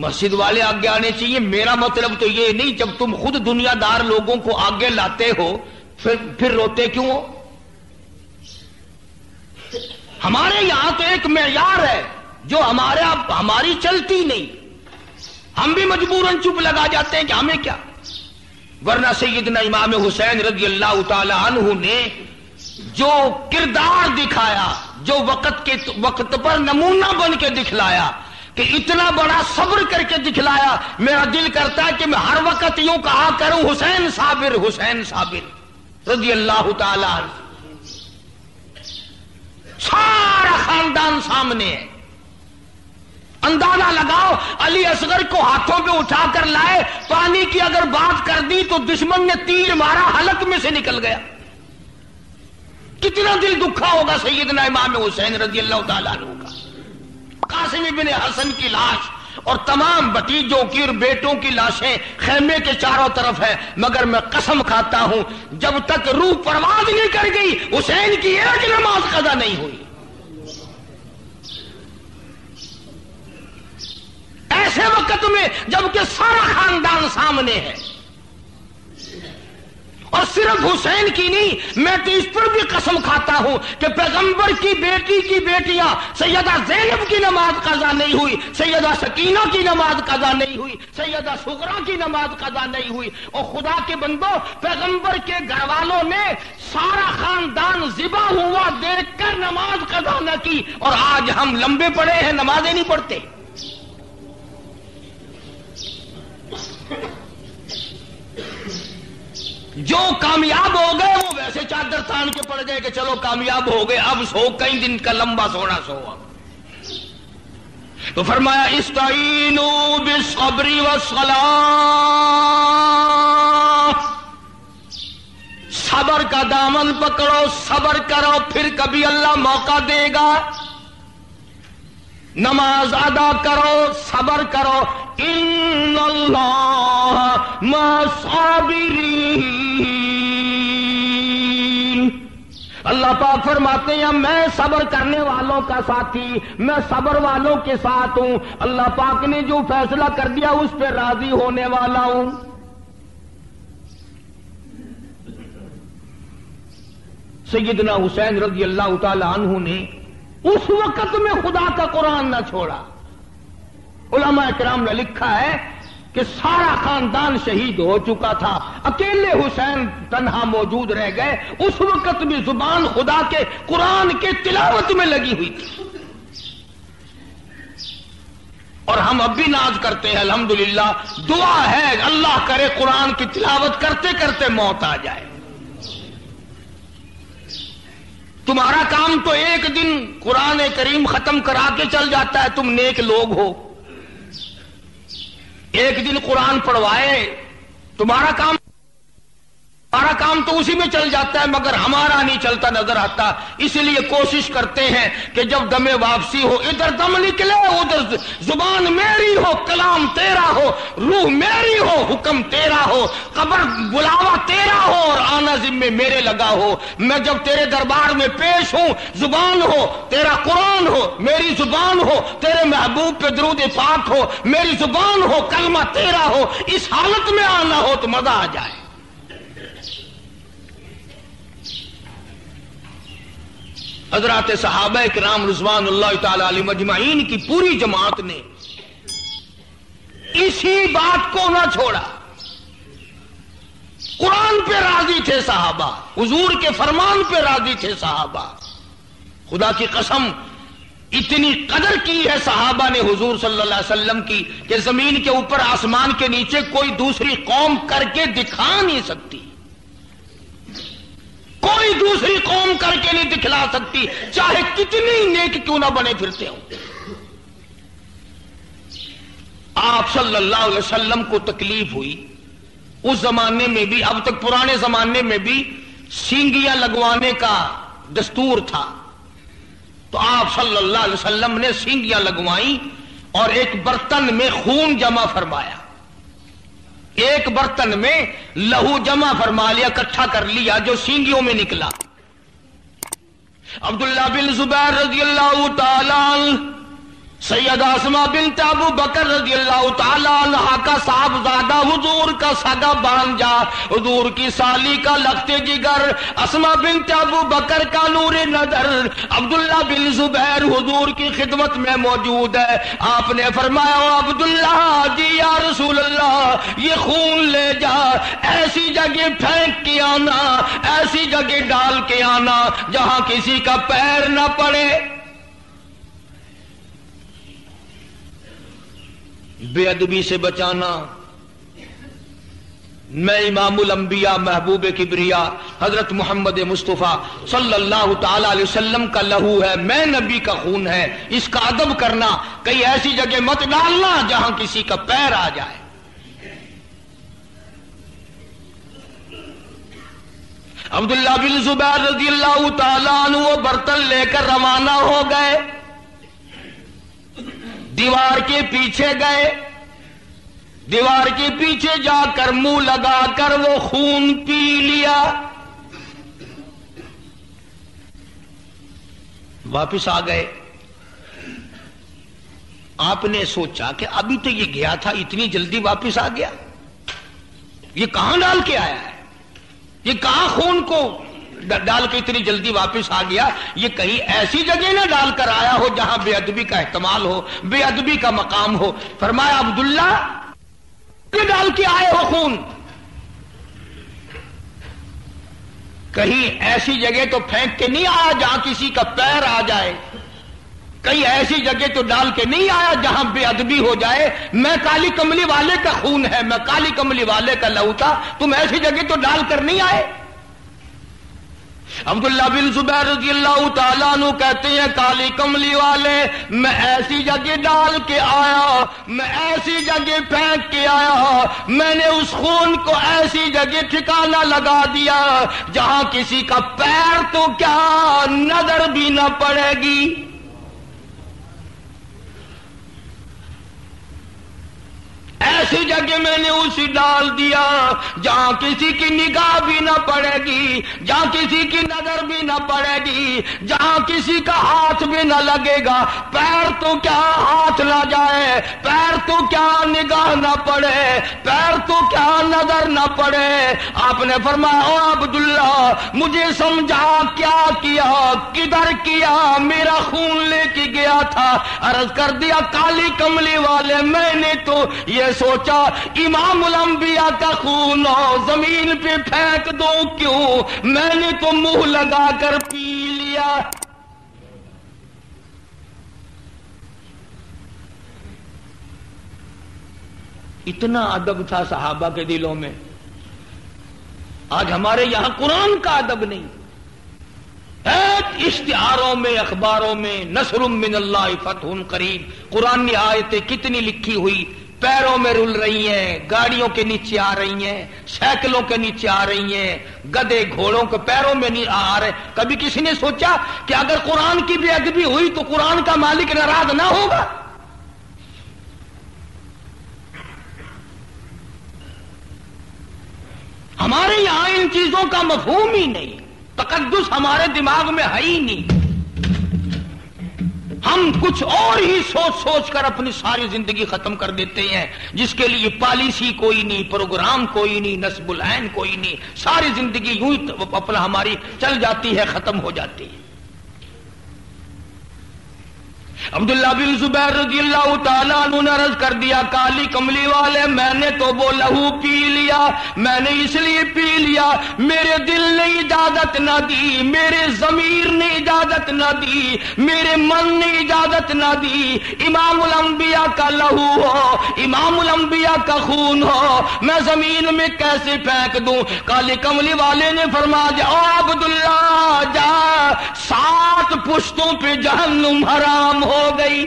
مسجد والے آگے آنے چاہیے. میرا مطلب تو یہ نہیں. جب تم خود دنیا دار لوگوں کو آگے لاتے ہو پھر روتے کیوں ہو؟ ہمارے یہاں تو ایک معیار ہے جو ہماری چلتی نہیں، ہم بھی مجبوراً چپ لگا جاتے ہیں کہ ہمیں کیا. ورنہ سیدنا امام حسین رضی اللہ تعالی عنہ نے جو کردار دکھایا، جو وقت پر نمونہ بن کے دکھلایا، کہ اتنا بڑا صبر کر کے دکھلایا، میرا دل کرتا ہے کہ میں ہر وقت یوں کہا کروں حسین صابر، حسین صابر رضی اللہ تعالی عنہ. سارا خاندان سامنے ہے. اندازہ لگاؤ علی اصغر کو ہاتھوں پہ اٹھا کر لائے، پانی کی اگر بات کر دی تو دشمن نے تیر مارا، حلق میں سے نکل گیا. کتنا دل دکھا ہوگا سیدنا امام حسین رضی اللہ تعالیٰ عنہ کا. قاسم بن حسن کی لاش اور تمام بھتیجوں کی اور بیٹوں کی لاشیں خیمے کے چاروں طرف ہے، مگر میں قسم کھاتا ہوں جب تک روح پرواز نہیں کر گئی حسین کی ایک نماز قضا نہیں ہوئی. ایسے وقت میں جبکہ سارا خاندان سامنے ہے، اور صرف حسین کی نہیں، میں تو اس پر بھی قسم کھاتا ہوں کہ پیغمبر کی بیٹی کی بیٹیاں سیدہ زینب کی نماز قضا نہیں ہوئی، سیدہ سکینہ کی نماز قضا نہیں ہوئی، سیدہ سغرا کی نماز قضا نہیں ہوئی. اور خدا کے بندو، پیغمبر کے گھر والوں نے سارا خاندان ذبح ہوا دیکھ کر نماز قضا نہ کی، اور آج ہم لمبے پڑے ہیں نمازیں نہیں پڑھتے. جو کامیاب ہو گئے وہ ویسے چادر تان کے پڑ گئے کہ چلو کامیاب ہو گئے، اب سو کئی دن کا لمبا سونا سو۔ تو فرمایا استعینوا بالصبر والصلاۃ، صبر کا دامن پکڑو، صبر کرو، پھر کبھی اللہ موقع دے گا۔ نماز ادا کرو، صبر کرو، ان اللہ مع الصابرین۔ اللہ پاک فرماتے ہیں میں صبر کرنے والوں کا ساتھی، میں صبر والوں کے ساتھ ہوں، اللہ پاک نے جو فیصلہ کر دیا اس پہ راضی ہونے والا ہوں۔ سیدنا حسین رضی اللہ تعالی عنہ نے اس وقت میں خدا کا قرآن نہ چھوڑا۔ علماء کرام نے لکھا ہے کہ سارا خاندان شہید ہو چکا تھا، اکیلے حسین تنہا موجود رہ گئے، اس وقت بھی زبان خدا کے قرآن کے تلاوت میں لگی ہوئی تھی۔ اور ہم اب بھی ناز کرتے ہیں الحمدللہ، دعا ہے اللہ کرے قرآن کی تلاوت کرتے کرتے موت آ جائے۔ تمہارا کام تو ایک دن قرآن کریم ختم کرا کے چل جاتا ہے، تم نیک لوگ ہو، ایک دن قرآن پڑھوائے، تمہارا کام تو اسی میں چل جاتا ہے، مگر ہمارا نہیں چلتا نظر آتا۔ اس لیے کوشش کرتے ہیں کہ جب دم واپسی ہو، ادھر دم نکلے، ادھر زبان میری ہو، کلام تیرا ہو، روح میری ہو، حکم تیرا ہو، قبر بلاوا تیرا ہو اور آنا ذمے میرے لگا ہو۔ میں جب تیرے دربار میں پیش ہوں، زبان ہو تیرا قرآن ہو، میری زبان ہو تیرے محبوب پہ درود پاک ہو، میری زبان ہو کلمہ تیرا ہو، اس حالت میں آنا ہو تو مزہ آ جائے۔ حضرات صحابہ کرام رضوان اللہ تعالی علیہم اجمعین کی پوری جماعت نے اسی بات کو نہ چھوڑا۔ قرآن پہ راضی تھے صحابہ، حضور کے فرمان پہ راضی تھے صحابہ۔ خدا کی قسم اتنی قدر کی ہے صحابہ نے حضور صلی اللہ علیہ وسلم کی کہ زمین کے اوپر آسمان کے نیچے کوئی دوسری قوم کر کے دکھا نہیں سکتی، کوئی دوسری قوم کر کے نہیں دکھلا سکتی، چاہے کتنی نیک کیوں نہ بنے پھرتے ہوں۔ آپ صلی اللہ علیہ وسلم کو تکلیف ہوئی اس زمانے میں بھی، اب تک پرانے زمانے میں بھی سینگیاں لگوانے کا دستور تھا، تو آپ صلی اللہ علیہ وسلم نے سینگیاں لگوائیں اور ایک برتن میں خون جمع فرمایا، ایک برتن میں لہو جمع فرما لیا، اکٹھا کر لیا جو سینگیوں میں نکلا۔ عبداللہ بن زبیر رضی اللہ تعالی، سیدہ اسماء بنت ابو بکر رضی اللہ تعالی عنہ کا صاحبزادہ، حضور کا سگا بھانجا، حضور کی سالی کا لخت جگر، اسماء بنت ابو بکر کا نور نظر، عبداللہ بن زبیر حضور کی خدمت میں موجود ہے۔ آپ نے فرمایا عبداللہ جی یا رسول اللہ یہ خون لے جا، ایسی جگہ پھینک کے آنا، ایسی جگہ ڈال کے آنا جہاں کسی کا پیر نہ پڑے۔ بے ادبی سے بچانا، میں امام الانبیاء محبوب کبریا حضرت محمد مصطفیٰ صلی اللہ تعالی علیہ وسلم کا لہو ہے، میں نبی کا خون ہے، اس کا ادب کرنا، کہیں ایسی جگہ مت ڈالنا جہاں کسی کا پیر آ جائے۔ عبداللہ بن زبیر رضی اللہ تعالیٰ عنہ وہ برتن لے کر روانہ ہو گئے، دیوار کے پیچھے گئے، دیوار کے پیچھے جا کر منہ لگا کر وہ خون پی لیا، واپس آ گئے۔ آپ نے سوچا کہ ابھی تو یہ گیا تھا، اتنی جلدی واپس آ گیا، یہ کہاں ڈال کے آیا ہے، یہ کہاں خون کو ڈال کے اتنی جلدی واپس آ گیا، یہ کہیں ایسی جگہ نہ ڈال کر آیا ہو جہاں بے ادبی کا احتمال ہو، بے ادبی کا مقام ہو۔ فرمایا عبداللہ ڈال کے آئے ہو خون، کہیں ایسی جگہ تو پھینک کے نہیں آیا جہاں کسی کا پیر آ جائے، کہیں ایسی جگہ تو ڈال کے نہیں آیا جہاں بے ادبی ہو جائے. میں کالی کملی والے کا خون ہے، میں کالی کملی والے کا لہو تھا، تم ایسی جگہ تو ڈال کر نہیں آئے. عبداللہ بن زبیر رضی اللہ تعالیٰ عنہ کہتے ہیں کالی کملی والے میں ایسی جگہ ڈال کے آیا، میں ایسی جگہ پھینک کے آیا، میں نے اس خون کو ایسی جگہ ٹھکانہ لگا دیا جہاں کسی کا پیر تو کیا نظر بھی نہ پڑے گی. ایسی جگہ میں نے اسے ڈال دیا جہاں کسی کی نگاہ بھی نہ پڑے گی، جہاں کسی کی نظر بھی نہ پڑے گی، جہاں کسی کا ہاتھ بھی نہ لگے گا. پیر تو کیا ہاتھ نہ جائے، پیر تو کیا نگاہ نہ پڑے، پیر تو کیا نظر نہ پڑے. آپ نے فرمایا او عبداللہ مجھے سمجھا کیا کیا، کدھر کیا، میرا خون لے کے گیا تھا. عرض کر دیا کالی کملی والے میں نے تو یہ سوچا امام الانبیاء کا خون ہو زمین پہ پھینک دوں کیوں، میں نے تو منہ لگا کر پی لیا. اتنا ادب تھا صحابہ کے دلوں میں. آج ہمارے یہاں قرآن کا ادب نہیں. اشتہاروں میں اخباروں میں نصر من اللہ فتح قریب قرآن کی آیتیں کتنی لکھی ہوئی پیروں میں رل رہی ہیں، گاڑیوں کے نیچے آ رہی ہیں، سائیکلوں کے نیچے آ رہی ہیں، گدے گھوڑوں کے پیروں میں نہیں آ رہے. کبھی کسی نے سوچا کہ اگر قرآن کی بے ادبی ہوئی تو قرآن کا مالک ناراض نہ ہوگا؟ ہمارے یہاں ان چیزوں کا مفہوم ہی نہیں، تقدس ہمارے دماغ میں ہے ہی نہیں. ہم کچھ اور ہی سوچ سوچ کر اپنی ساری زندگی ختم کر دیتے ہیں، جس کے لیے پالیسی کوئی نہیں، پروگرام کوئی نہیں، نصب العین کوئی نہیں. ساری زندگی یوں ہی اپنا ہماری چل جاتی ہے، ختم ہو جاتی ہے. عبداللہ بن زبیر رضی اللہ تعالیٰ عنہ نے عرض کر دیا کالی کملی والے میں نے تو وہ لہو پی لیا، میں نے اس لیے پی لیا میرے دل نے اجازت نہ دی، میرے ضمیر نے اجازت نہ دی، میرے من نے اجازت نہ دی. امام الانبیاء کا لہو ہو، امام الانبیاء کا خون ہو، میں زمین میں کیسے پھینک دوں؟ کالی کملی والے نے فرمایا جاؤ عبداللہ جا، 7 پشتوں پہ جہنم حرام ہو گئی.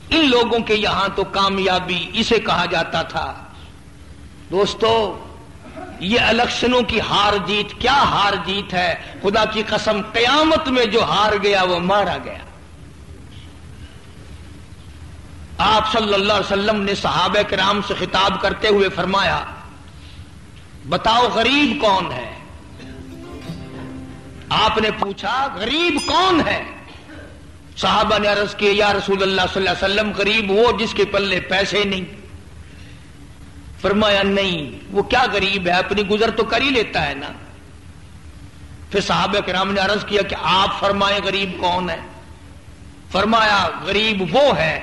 ان لوگوں کے یہاں تو کامیابی اسے کہا جاتا تھا. دوستو یہ الیکشنوں کی ہار جیت کیا ہار جیت ہے، خدا کی قسم قیامت میں جو ہار گیا وہ مارا گیا. آپ صلی اللہ علیہ وسلم نے صحابہ کرام سے خطاب کرتے ہوئے فرمایا بتاؤ غریب کون ہے؟ آپ نے پوچھا غریب کون ہے؟ صحابہ نے عرض کی یا رسول اللہ صلی اللہ علیہ وسلم غریب وہ جس کے پلے پیسے نہیں. فرمایا نہیں، وہ کیا غریب ہے، اپنی گزر تو کر ہی لیتا ہے نا. پھر صحابہ کرام نے عرض کیا کہ آپ فرمائیں غریب کون ہے؟ فرمایا غریب وہ ہے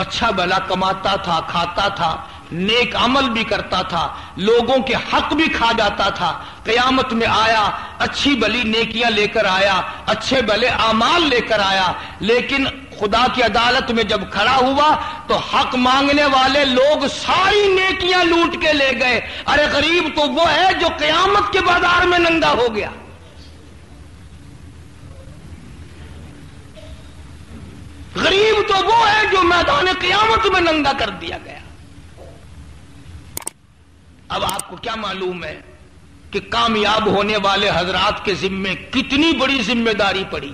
اچھا بھلا کماتا تھا، کھاتا تھا، نیک عمل بھی کرتا تھا، لوگوں کے حق بھی کھا جاتا تھا، قیامت میں آیا اچھی بھلی نیکیاں لے کر آیا، اچھے بھلے اعمال لے کر آیا، لیکن خدا کی عدالت میں جب کھڑا ہوا تو حق مانگنے والے لوگ ساری نیکیاں لوٹ کے لے گئے. ارے غریب تو وہ ہے جو قیامت کے بازار میں ننگا ہو گیا. غریب تو وہ ہے جو میدان قیامت میں ننگا کر دیا گیا. اب آپ کو کیا معلوم ہے کہ کامیاب ہونے والے حضرات کے ذمے کتنی بڑی ذمہ داری پڑی.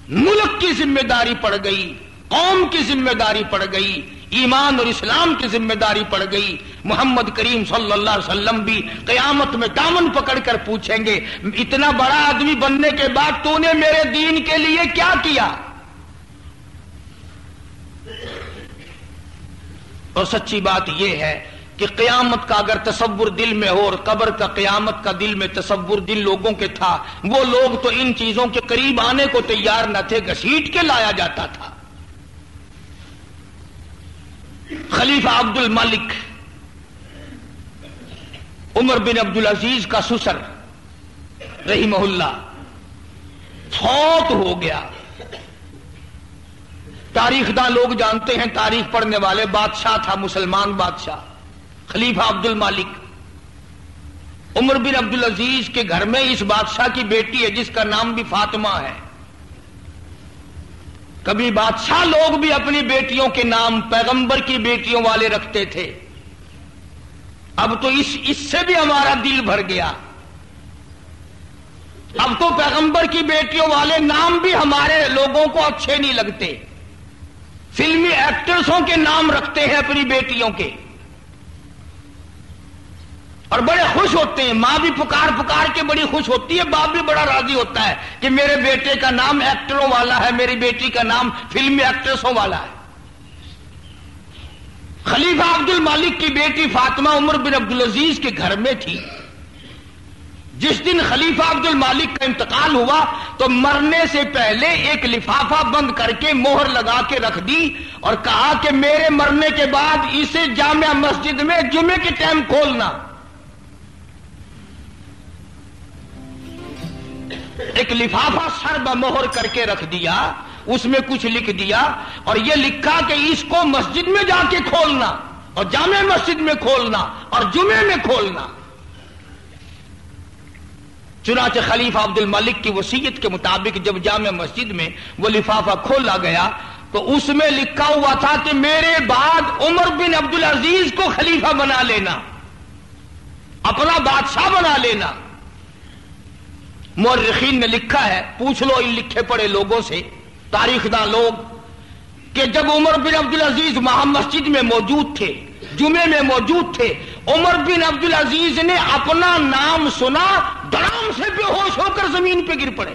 ملک کی ذمہ داری پڑ گئی، قوم کی ذمہ داری پڑ گئی، ایمان اور اسلام کی ذمہ داری پڑ گئی. محمد کریم صلی اللہ علیہ وسلم بھی قیامت میں دامن پکڑ کر پوچھیں گے اتنا بڑا آدمی بننے کے بعد تو نے میرے دین کے لیے کیا کیا؟ اور سچی بات یہ ہے کہ قیامت کا اگر تصور دل میں ہو، اور قبر کا قیامت کا دل میں تصور جن لوگوں کے تھا وہ لوگ تو ان چیزوں کے قریب آنے کو تیار نہ تھے، گھسیٹ کے لایا جاتا تھا. خلیفہ عبد الملک عمر بن عبدالعزیز کا سسر رحمہ اللہ فوت ہو گیا. تاریخ داں لوگ جانتے ہیں، تاریخ پڑھنے والے، بادشاہ تھا، مسلمان بادشاہ خلیفہ عبد المالک. عمر بن عبدالعزیز کے گھر میں اس بادشاہ کی بیٹی ہے جس کا نام بھی فاطمہ ہے. کبھی بادشاہ لوگ بھی اپنی بیٹیوں کے نام پیغمبر کی بیٹیوں والے رکھتے تھے. اب تو اس سے بھی ہمارا دل بھر گیا. اب تو پیغمبر کی بیٹیوں والے نام بھی ہمارے لوگوں کو اچھے نہیں لگتے. فلمی ایکٹرسوں کے نام رکھتے ہیں اپنی بیٹیوں کے اور بڑے خوش ہوتے ہیں. ماں بھی پکار پکار کے بڑی خوش ہوتی ہے، باپ بھی بڑا راضی ہوتا ہے کہ میرے بیٹے کا نام ایکٹروں والا ہے، میری بیٹی کا نام فلمی ایکٹرسوں والا ہے. خلیفہ عبد المالک کی بیٹی فاطمہ عمر بن عبدالعزیز کے گھر میں تھی. جس دن خلیفہ عبد المالک کا انتقال ہوا تو مرنے سے پہلے ایک لفافہ بند کر کے مہر لگا کے رکھ دی اور کہا کہ میرے مرنے کے بعد اسے جامع مسجد میں جمعے کے ٹائم کھولنا. ایک لفافہ سر بمہر کر کے رکھ دیا، اس میں کچھ لکھ دیا اور یہ لکھا کہ اس کو مسجد میں جا کے کھولنا اور جامع مسجد میں کھولنا اور جمعے میں کھولنا. چنانچہ خلیفہ عبد المالک کی وصیت کے مطابق جب جامع مسجد میں وہ لفافہ کھولا گیا تو اس میں لکھا ہوا تھا کہ میرے بعد عمر بن عبدالعزیز کو خلیفہ بنا لینا، اپنا بادشاہ بنا لینا. مورخین نے لکھا ہے، پوچھ لو ان لکھے پڑے لوگوں سے، تاریخ داں لوگ، کہ جب عمر بن عبدالعزیز وہاں مسجد میں موجود تھے، جمعے میں موجود تھے، عمر بن عبدالعزیز نے اپنا نام سنا، دڑام سے بے ہوش ہو کر زمین پہ گر پڑے.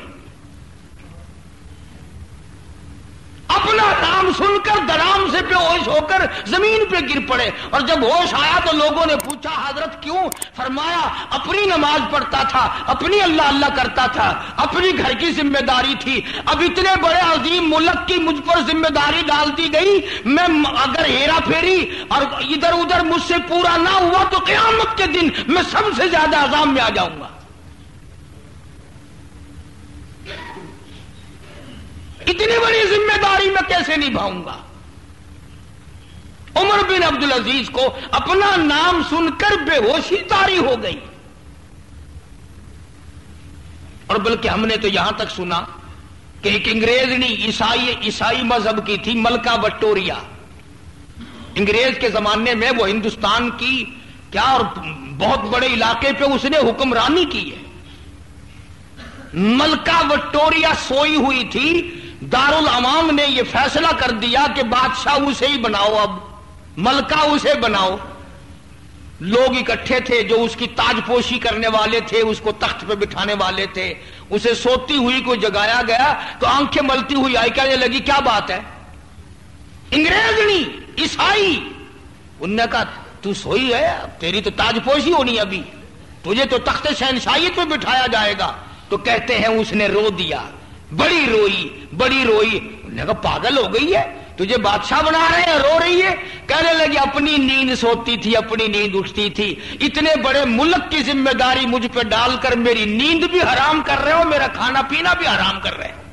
اپنا نام سن کر دڑام سے بے ہوش ہو کر زمین پہ گر پڑے. اور جب ہوش آیا تو لوگوں نے پوچھا حضرت کیوں؟ فرمایا اپنی نماز پڑھتا تھا، اپنی اللہ اللہ کرتا تھا، اپنی گھر کی ذمہ داری تھی. اب اتنے بڑے عظیم ملک کی مجھ پر ذمہ داری ڈال دی گئی، میں اگر ہیرا پھیری اور ادھر ادھر مجھ سے پورا نہ ہوا تو قیامت کے دن میں سب سے زیادہ عذاب میں آ جاؤں گا. اتنی بڑی ذمہ داری میں کیسے نبھاؤں گا؟ عمر بن عبدالعزیز کو اپنا نام سن کر بے ہوشی طاری ہو گئی. اور بلکہ ہم نے تو یہاں تک سنا کہ ایک انگریزنی عیسائی مذہب کی تھی، ملکہ وکٹوریا. انگریز کے زمانے میں وہ ہندوستان کی کیا اور بہت بڑے علاقے پہ اس نے حکمرانی کی ہے. ملکہ وکٹوریا سوئی ہوئی تھی، دارالعوام نے یہ فیصلہ کر دیا کہ بادشاہ اسے ہی بناؤ، اب ملکہ اسے بناؤ. لوگ اکٹھے تھے جو اس کی تاج پوشی کرنے والے تھے، اس کو تخت پہ بٹھانے والے تھے. اسے سوتی ہوئی کو جگایا گیا تو آنکھیں ملتی ہوئی آئی، کہنے لگی کیا بات ہے؟ انگریزنی عیسائی. انہوں نے کہا تو سوئی ہے، تیری تو تاج پوشی ہونی، ابھی تجھے تو تخت شہنشاہیت پہ بٹھایا جائے گا. تو کہتے ہیں اس نے رو دیا، بڑی روئی بڑی روئی. انہوں نے کہا پاگل ہو گئی ہے، تجھے بادشاہ بنا رہے ہیں، رو رہی ہے. کہنے لگی اپنی نیند سوتی تھی، اپنی نیند اٹھتی تھی، اتنے بڑے ملک کی ذمہ داری مجھ پہ ڈال کر میری نیند بھی حرام کر رہے ہو، میرا کھانا پینا بھی حرام کر رہے ہو.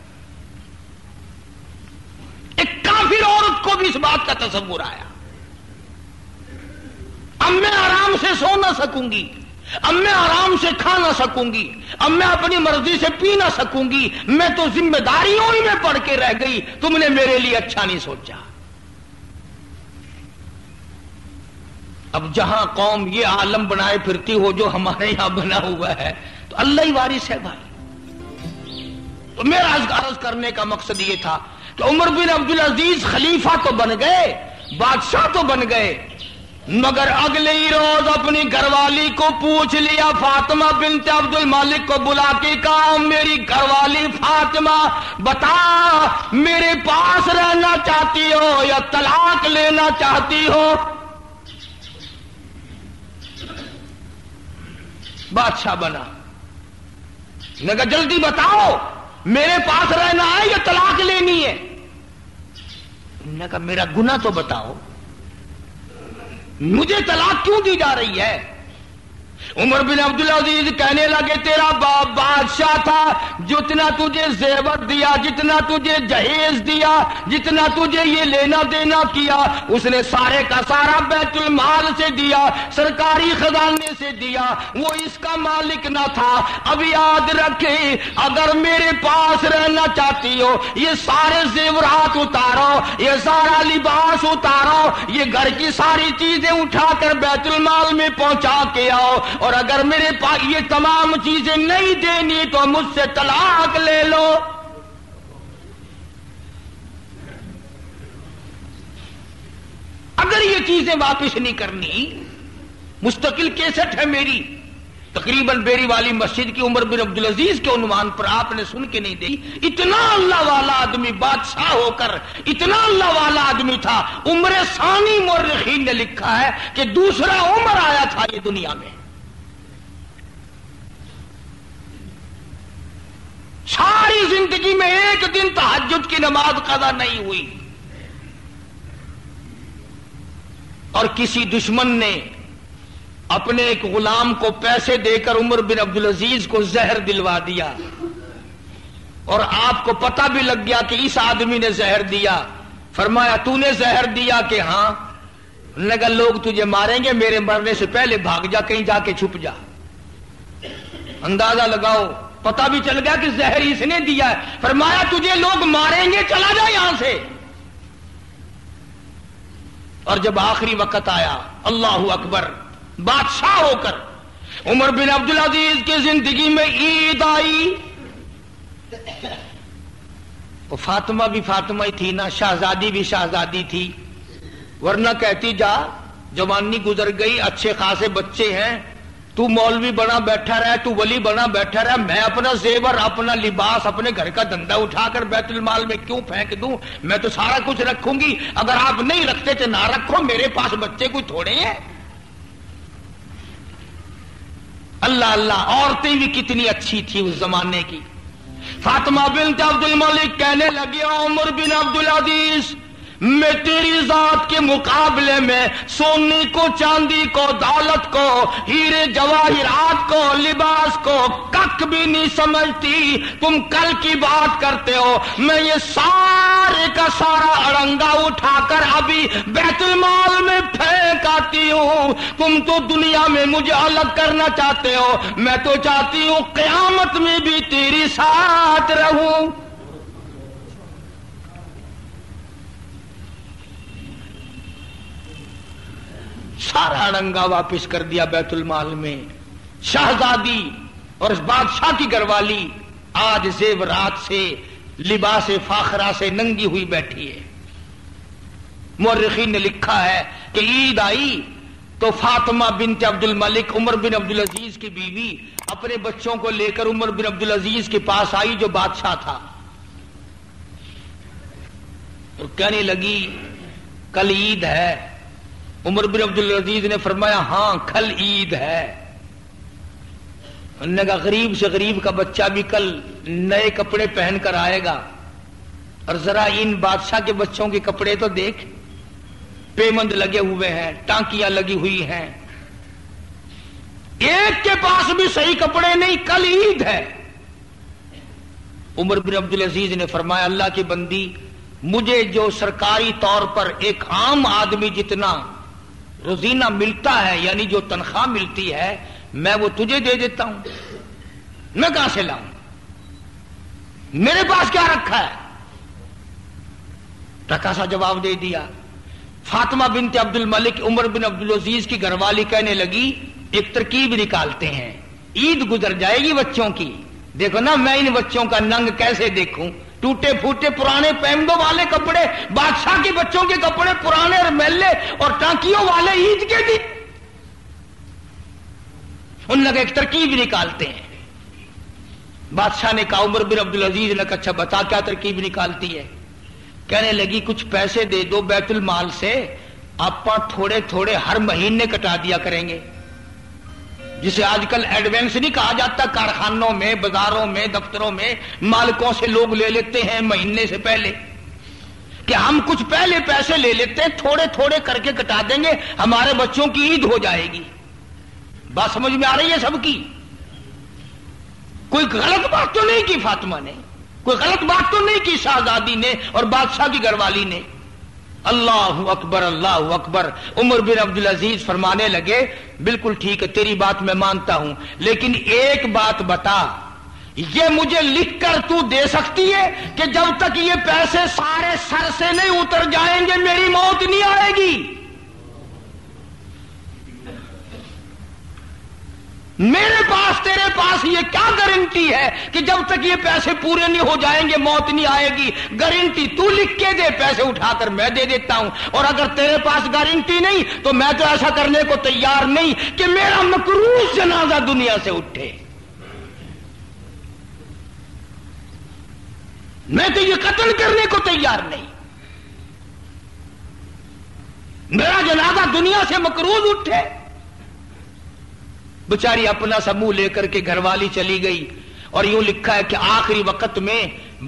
ایک کافر عورت کو بھی اس بات کا تصور آیا، اب میں آرام سے سو نہ سکوں گی، اب میں آرام سے کھا نہ سکوں گی، اب میں اپنی مرضی سے پی نہ سکوں گی، میں تو ذمہ داریوں ہی میں پڑ کے رہ گئی، تم نے میرے لیے اچھا نہیں سوچا. اب جہاں قوم یہ عالم بنائے پھرتی ہو جو ہمارے یہاں بنا ہوا ہے تو اللہ ہی وارث ہے بھائی. تو میرا عرض کرنے کا مقصد یہ تھا کہ عمر بن عبدالعزیز خلیفہ تو بن گئے، بادشاہ تو بن گئے، مگر اگلے ہی روز اپنی گھر والی کو پوچھ لیا، فاطمہ بنت عبد المالک کو بلا کے کہا میری گھر والی فاطمہ بتا میرے پاس رہنا چاہتی ہو یا طلاق لینا چاہتی ہو؟ بادشاہ بنا، نے کہا جلدی بتاؤ میرے پاس رہنا ہے یا طلاق لینی ہے؟ نے کہا میرا گناہ تو بتاؤ، مجھے طلاق کیوں دی جا رہی ہے؟ عمر بن عبد العزیز کہنے لگے تیرا باپ بادشاہ تھا، جتنا تجھے زیور دیا، جتنا تجھے جہیز دیا، جتنا تجھے یہ لینا دینا کیا، اس نے سارے کا سارا بیت المال سے دیا، سرکاری خزانے سے دیا، وہ اس کا مالک نہ تھا۔ اب یاد رکھے اگر میرے پاس رہنا چاہتی ہو یہ سارے زیورات اتارو، یہ سارا لباس اتارو، یہ گھر کی ساری چیزیں اٹھا کر بیت المال میں پہنچا کے آؤ، اور اگر میرے پاس یہ تمام چیزیں نہیں دینی تو مجھ سے طلاق لے لو۔ اگر یہ چیزیں واپس نہیں کرنی، مستقل کیسٹ ہے میری، تقریباً بیری والی مسجد کی عمر بن عبدالعزیز کے عنوان پر آپ نے سن کے نہیں دی۔ اتنا اللہ والا آدمی بادشاہ ہو کر اتنا اللہ والا آدمی تھا، عمر ثانی مورخین نے لکھا ہے کہ دوسرا عمر آیا تھا یہ دنیا میں۔ ساری زندگی میں ایک دن تہجد کی نماز قضا نہیں ہوئی، اور کسی دشمن نے اپنے ایک غلام کو پیسے دے کر عمر بن عبدالعزیز کو زہر دلوا دیا، اور آپ کو پتہ بھی لگ گیا کہ اس آدمی نے زہر دیا۔ فرمایا تو نے زہر دیا؟ کہ ہاں۔ لگا لوگ تجھے ماریں گے، میرے مرنے سے پہلے بھاگ جا، کہیں جا کے چھپ جا۔ اندازہ لگاؤ، پتہ بھی چل گیا کہ زہر اس نے دیا ہے۔ فرمایا تجھے لوگ ماریں گے، چلا جا یہاں سے۔ اور جب آخری وقت آیا، اللہ اکبر، بادشاہ ہو کر عمر بن عبدالعزیز کی زندگی میں عید آئی، وہ فاطمہ بھی فاطمہ ہی تھی نا، شہزادی بھی شہزادی تھی، ورنہ کہتی جا جوانی گزر گئی، اچھے خاصے بچے ہیں، تو مولوی بنا بیٹھا رہا، تو ولی بنا بیٹھا رہا، میں اپنا زیور، اپنا لباس، اپنے گھر کا دھندا اٹھا کر بیت المال میں کیوں پھینک دوں؟ میں تو سارا کچھ رکھوں گی، اگر آپ نہیں رکھتے تو نہ رکھو، میرے پاس بچے کوئی تھوڑے ہیں۔ اللہ اللہ، عورتیں بھی کتنی اچھی تھی اس زمانے کی۔ فاطمہ بنت عبد الملک کہنے لگی عمر بن عبدالعزیز، میں تیری ذات کے مقابلے میں سونے کو، چاندی کو، دولت کو، ہیرے جواہرات کو، لباس کو کک بھی نہیں سمجھتی۔ تم کل کی بات کرتے ہو، میں یہ سارے کا سارا اڑنگا اٹھا کر ابھی بیت المال میں پھینک آتی ہوں۔ تم تو دنیا میں مجھے الگ کرنا چاہتے ہو، میں تو چاہتی ہوں قیامت میں بھی تیری ساتھ رہوں۔ سارا اڑنگا واپس کر دیا بیت المال میں۔ شہزادی اور اس بادشاہ کی گھر والی آج زیورات سے، لباس فاخرہ سے ننگی ہوئی بیٹھی ہے۔ مورخین نے لکھا ہے کہ عید آئی تو فاطمہ بنت عبد الملک، عمر بن عبدالعزیز کی بیوی، اپنے بچوں کو لے کر عمر بن عبدالعزیز کے پاس آئی جو بادشاہ تھا، اور کہنے لگی کل عید ہے۔ عمر بن عبدالعزیز نے فرمایا ہاں کل عید ہے۔ انہوں نے کہا غریب سے غریب کا بچہ بھی کل نئے کپڑے پہن کر آئے گا، اور ذرا ان بادشاہ کے بچوں کے کپڑے تو دیکھ، پیمند لگے ہوئے ہیں، ٹانکیاں لگی ہوئی ہیں، ایک کے پاس بھی صحیح کپڑے نہیں، کل عید ہے۔ عمر بن عبدالعزیز نے فرمایا اللہ کی بندی، مجھے جو سرکاری طور پر ایک عام آدمی جتنا روزینہ ملتا ہے، یعنی جو تنخواہ ملتی ہے، میں وہ تجھے دے دیتا ہوں، میں کہاں سے لاؤں؟ میرے پاس کیا رکھا ہے؟ ٹکا سا جواب دے دیا۔ فاطمہ بنت عبد الملک عمر بن عبدالعزیز کی گھر والی کہنے لگی ایک ترکیب نکالتے ہیں، عید گزر جائے گی بچوں کی، دیکھو نا میں ان بچوں کا ننگ کیسے دیکھوں، ٹوٹے پھوٹے پرانے پیمدوں والے کپڑے، بادشاہ کے بچوں کے کپڑے پرانے اور میلے اور ٹانکیوں والے عید کے دن۔ ان لگے ایک ترکیب نکالتے ہیں۔ بادشاہ نے کہا، عمر بن عبدالعزیز نے کہا اچھا بتا کیا ترکیب نکالتی ہے؟ کہنے لگی کچھ پیسے دے دو بیت المال سے، آپ تھوڑے تھوڑے ہر مہینے کٹا دیا کریں گے، جسے آج کل ایڈوانس نہیں کہا جاتا، کارخانوں میں، بازاروں میں، دفتروں میں مالکوں سے لوگ لے لیتے ہیں مہینے سے پہلے، کہ ہم کچھ پہلے پیسے لے لیتے ہیں، تھوڑے تھوڑے کر کے کٹا دیں گے، ہمارے بچوں کی عید ہو جائے گی۔ بات سمجھ میں آ رہی ہے سب کی؟ کوئی غلط بات تو نہیں کی فاطمہ نے، کوئی غلط بات تو نہیں کی شہزادی نے اور بادشاہ کی گھر والی نے. اللہ اکبر اللہ اکبر. عمر بن عبدالعزیز فرمانے لگے بالکل ٹھیک ہے تیری بات میں مانتا ہوں، لیکن ایک بات بتا، یہ مجھے لکھ کر تو دے سکتی ہے کہ جب تک یہ پیسے سارے سر سے نہیں اتر جائیں گے میری موت نہیں آئے گی؟ میرے پاس تیرے پاس یہ کیا گارنٹی ہے کہ جب تک یہ پیسے پورے نہیں ہو جائیں گے موت نہیں آئے گی؟ گارنٹی تو لکھ کے دے، پیسے اٹھا کر میں دے دیتا ہوں. اور اگر تیرے پاس گارنٹی نہیں تو میں تو ایسا کرنے کو تیار نہیں کہ میرا مکروہ جنازہ دنیا سے اٹھے. میں تو یہ قتل کرنے کو تیار نہیں، میرا جنازہ دنیا سے مکروہ اٹھے. بیچاری اپنا سا منہ لے کر کے گھر والی چلی گئی. اور یوں لکھا ہے کہ آخری وقت میں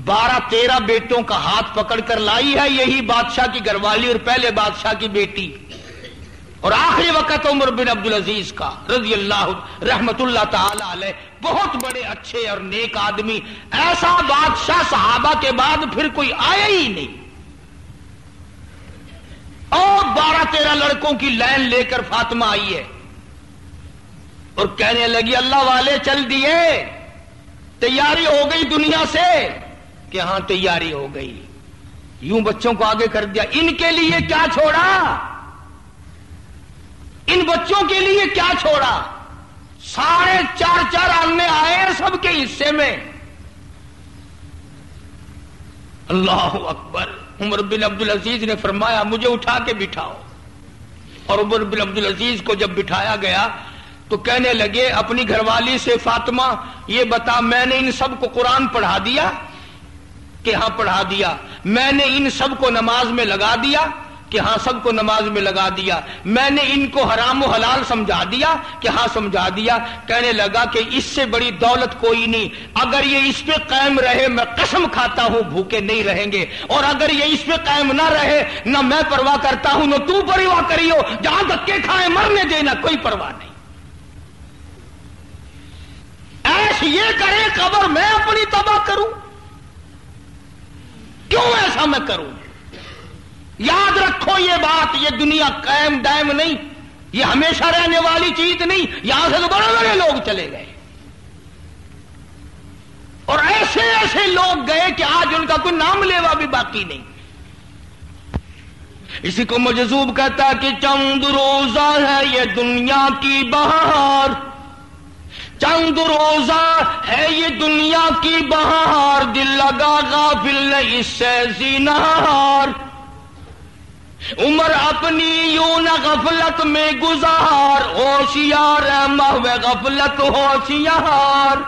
12-13 بیٹوں کا ہاتھ پکڑ کر لائی ہے یہی بادشاہ کی گھر والی اور پہلے بادشاہ کی بیٹی. اور آخری وقت عمر بن عبدالعزیز کا رضی اللہ رحمت اللہ تعالی علیہ، بہت بڑے اچھے اور نیک آدمی، ایسا بادشاہ صحابہ کے بعد پھر کوئی آیا ہی نہیں. اور 12-13 لڑکوں کی لائن لے کر فاطمہ آئی ہے اور کہنے لگی اللہ والے چل دیے، تیاری ہو گئی دنیا سے؟ کہ ہاں تیاری ہو گئی. یوں بچوں کو آگے کر دیا. ان کے لیے کیا چھوڑا؟ ان بچوں کے لیے کیا چھوڑا؟ 4.5 آنے آئے سب کے حصے میں. اللہ اکبر. عمر بن عبدالعزیز نے فرمایا مجھے اٹھا کے بٹھاؤ. اور عمر بن عبدالعزیز کو جب بٹھایا گیا تو کہنے لگے اپنی گھر والی سے فاطمہ یہ بتا میں نے ان سب کو قرآن پڑھا دیا؟ کہ ہاں پڑھا دیا. میں نے ان سب کو نماز میں لگا دیا؟ کہ ہاں سب کو نماز میں لگا دیا. میں نے ان کو حرام و حلال سمجھا دیا؟ کہ ہاں سمجھا دیا. کہنے لگا کہ اس سے بڑی دولت کوئی نہیں، اگر یہ اس پہ قائم رہے میں قسم کھاتا ہوں بھوکے نہیں رہیں گے، اور اگر یہ اس پہ قائم نہ رہے نہ میں پرواہ کرتا ہوں نہ تو پرواہ کریو، جہاں دھکے کھائے مرنے دینا کوئی پرواہ نہیں. ایسے یہ کرے قبر میں اپنی تباہ کروں؟ کیوں ایسا میں کروں؟ یاد رکھو یہ بات، یہ دنیا قائم دائم نہیں، یہ ہمیشہ رہنے والی چیز نہیں. یہاں سے تو بڑے بڑے لوگ چلے گئے اور ایسے ایسے لوگ گئے کہ آج ان کا کوئی نام لیوا بھی باقی نہیں. اسی کو مجذوب کہتا کہ چند روزہ ہے یہ دنیا کی بہار، چند روزہ ہے یہ دنیا کی بہار، دل لگا غافل نہیں اس سے زینہار. عمر اپنی یوں نہ غفلت میں گزار، ہوشیار ہے محو غفلت ہوشیار.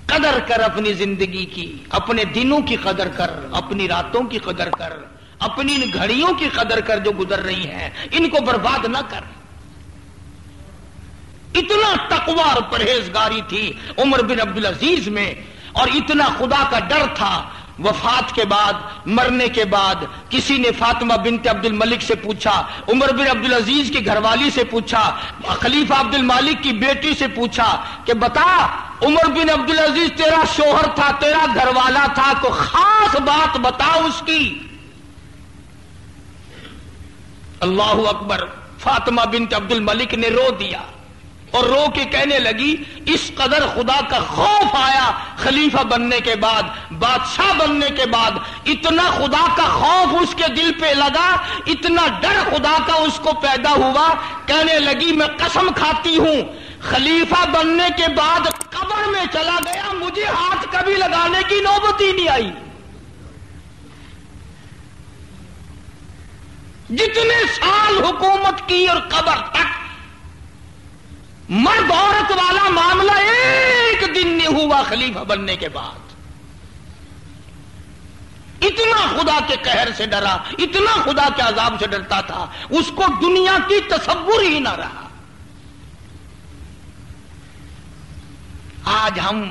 قدر کر اپنی زندگی کی، اپنے دنوں کی قدر کر، اپنی راتوں کی قدر کر، اپنی ان گھڑیوں کی قدر کر جو گزر رہی ہیں، ان کو برباد نہ کر. اتنا تقوی اور پرہیزگاری تھی عمر بن عبدالعزیز میں، اور اتنا خدا کا ڈر تھا. وفات کے بعد، مرنے کے بعد کسی نے فاطمہ بنت عبد الملک سے پوچھا، عمر بن عبدالعزیز کی گھر والی سے پوچھا، خلیفہ عبد المالک کی بیٹی سے پوچھا کہ بتا عمر بن عبدالعزیز تیرا شوہر تھا، تیرا گھر والا تھا، کو خاص بات بتا اس کی. اللہ اکبر. فاطمہ بنت عبد الملک نے رو دیا اور رو کے کہنے لگی اس قدر خدا کا خوف آیا خلیفہ بننے کے بعد، بادشاہ بننے کے بعد، اتنا خدا کا خوف اس کے دل پہ لگا، اتنا ڈر خدا کا اس کو پیدا ہوا. کہنے لگی میں قسم کھاتی ہوں خلیفہ بننے کے بعد قبر میں چلا گیا، مجھے ہاتھ کبھی لگانے کی نوبت ہی نہیں آئی. جتنے سال حکومت کی اور قبر تک مرد عورت والا معاملہ ایک دن نہیں ہوا خلیفہ بننے کے بعد. اتنا خدا کے قہر سے ڈرا، اتنا خدا کے عذاب سے ڈرتا تھا، اس کو دنیا کی تصور ہی نہ رہا. آج ہم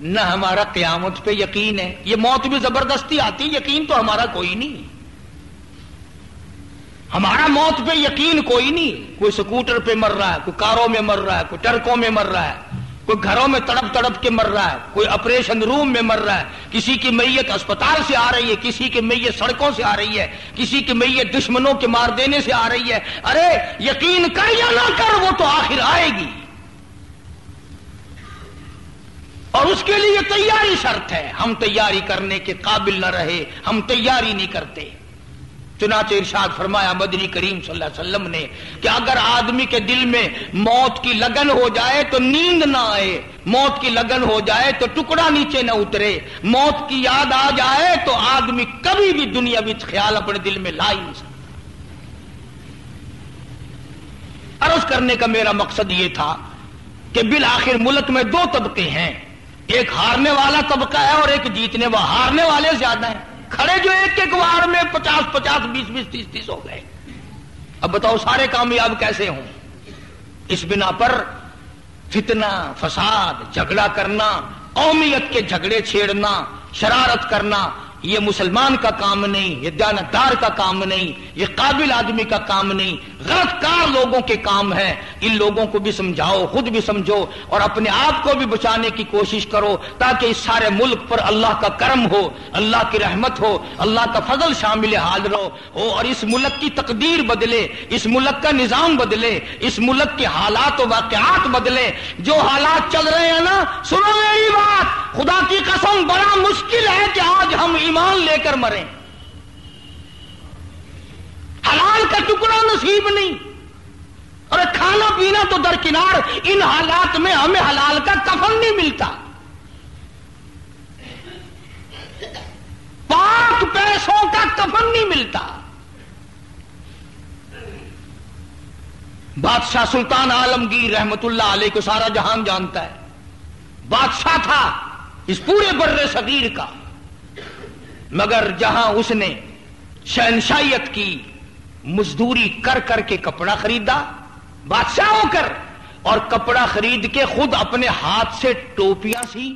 نہ ہمارا قیامت پہ یقین ہے، یہ موت بھی زبردستی آتی، یقین تو ہمارا کوئی نہیں. ہمارا موت پہ یقین کوئی نہیں. کوئی سکوٹر پہ مر رہا ہے, کوئی کاروں میں مر رہا ہے, کوئی ٹرکوں میں مر رہا ہے, کوئی گھروں میں تڑپ تڑپ کے مر رہا ہے, کوئی آپریشن روم میں مر رہا ہے, کسی کی میت اسپتال سے آ رہی ہے, کسی کی میت سڑکوں سے آ رہی ہے, کسی کی میت دشمنوں کے مار دینے سے آ رہی ہے. ارے یقین کر یا نہ کر, وہ تو آخر آئے گی, اور اس کے لیے تیاری شرط ہے. ہم تیاری کرنے کے قابل نہ رہے, ہم تیاری نہیں کرتے. چنانچہ ارشاد فرمایا مدنی کریم صلی اللہ علیہ وسلم نے کہ اگر آدمی کے دل میں موت کی لگن ہو جائے تو نیند نہ آئے, موت کی لگن ہو جائے تو ٹکڑا نیچے نہ اترے, موت کی یاد آ جائے تو آدمی کبھی بھی دنیاوی خیال اپنے دل میں لا ہی نہیں سکتا. عرض کرنے کا میرا مقصد یہ تھا کہ بالآخر ملک میں دو طبقے ہیں, ایک ہارنے والا طبقہ ہے اور ایک جیتنے والا. ہارنے والے زیادہ ہیں, کھڑے جو ایک ایک وار میں 50 50 20 20 30 30 ہو گئے. اب بتاؤ سارے کامیاب کیسے ہوں؟ اس بنا پر فتنہ, فساد, جھگڑا کرنا, قومیت کے جھگڑے چھیڑنا, شرارت کرنا, یہ مسلمان کا کام نہیں, یہ دیانتدار کا کام نہیں, یہ قابل آدمی کا کام نہیں, غلط کار لوگوں کے کام ہے. ان لوگوں کو بھی سمجھاؤ, خود بھی سمجھو, اور اپنے آپ کو بھی بچانے کی کوشش کرو تاکہ اس سارے ملک پر اللہ کا کرم ہو, اللہ کی رحمت ہو, اللہ کا فضل شامل حال ہو, اور اس ملک کی تقدیر بدلے, اس ملک کا نظام بدلے, اس ملک کے حالات و واقعات بدلے. جو حالات چل رہے ہیں نا, سنو میری بات, خدا کی قسم بڑا مشکل ہے کہ آج ہم ایمان لے کر مریں. حلال کا ٹکڑا نصیب نہیں, اور کھانا پینا تو درکنار, ان حالات میں ہمیں حلال کا کفن نہیں ملتا, پاک پیسوں کا کفن نہیں ملتا. بادشاہ سلطان عالمگیر رحمت اللہ علیہ کو سارا جہان جانتا ہے. بادشاہ تھا اس پورے بر صغیر کا, مگر جہاں اس نے شہنشاہیت کی, مزدوری کر کر کے کپڑا خریدا بادشاہ ہو کر, اور کپڑا خرید کے خود اپنے ہاتھ سے ٹوپیاں سی,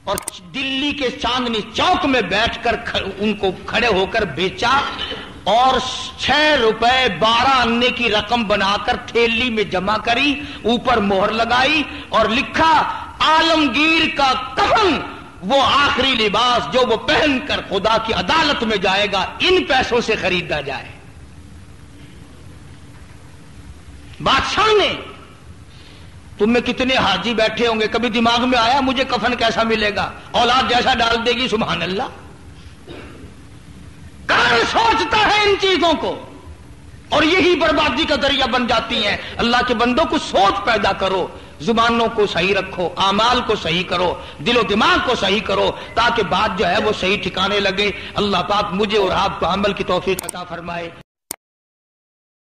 اور دلی کے چاندنی چوک میں بیٹھ کر ان کو کھڑے ہو کر بیچا, اور 6 روپے 12 آنے کی رقم بنا کر تھیلی میں جمع کری, اوپر مہر لگائی اور لکھا عالمگیر کا کفن, وہ آخری لباس جو وہ پہن کر خدا کی عدالت میں جائے گا, ان پیسوں سے خریدا جائے. بادشاہ نے, تم میں کتنے حاجی بیٹھے ہوں گے, کبھی دماغ میں آیا مجھے کفن کیسا ملے گا؟ اولاد جیسا ڈال دے گی, سبحان اللہ. کون سوچتا ہے ان چیزوں کو؟ اور یہی بربادی کا ذریعہ بن جاتی ہیں. اللہ کے بندوں کو سوچ پیدا کرو, زبانوں کو صحیح رکھو, اعمال کو صحیح کرو, دل و دماغ کو صحیح کرو, تاکہ بات جو ہے وہ صحیح ٹھکانے لگے. اللہ پاک مجھے اور آپ کو عمل کی توفیق عطا فرمائے.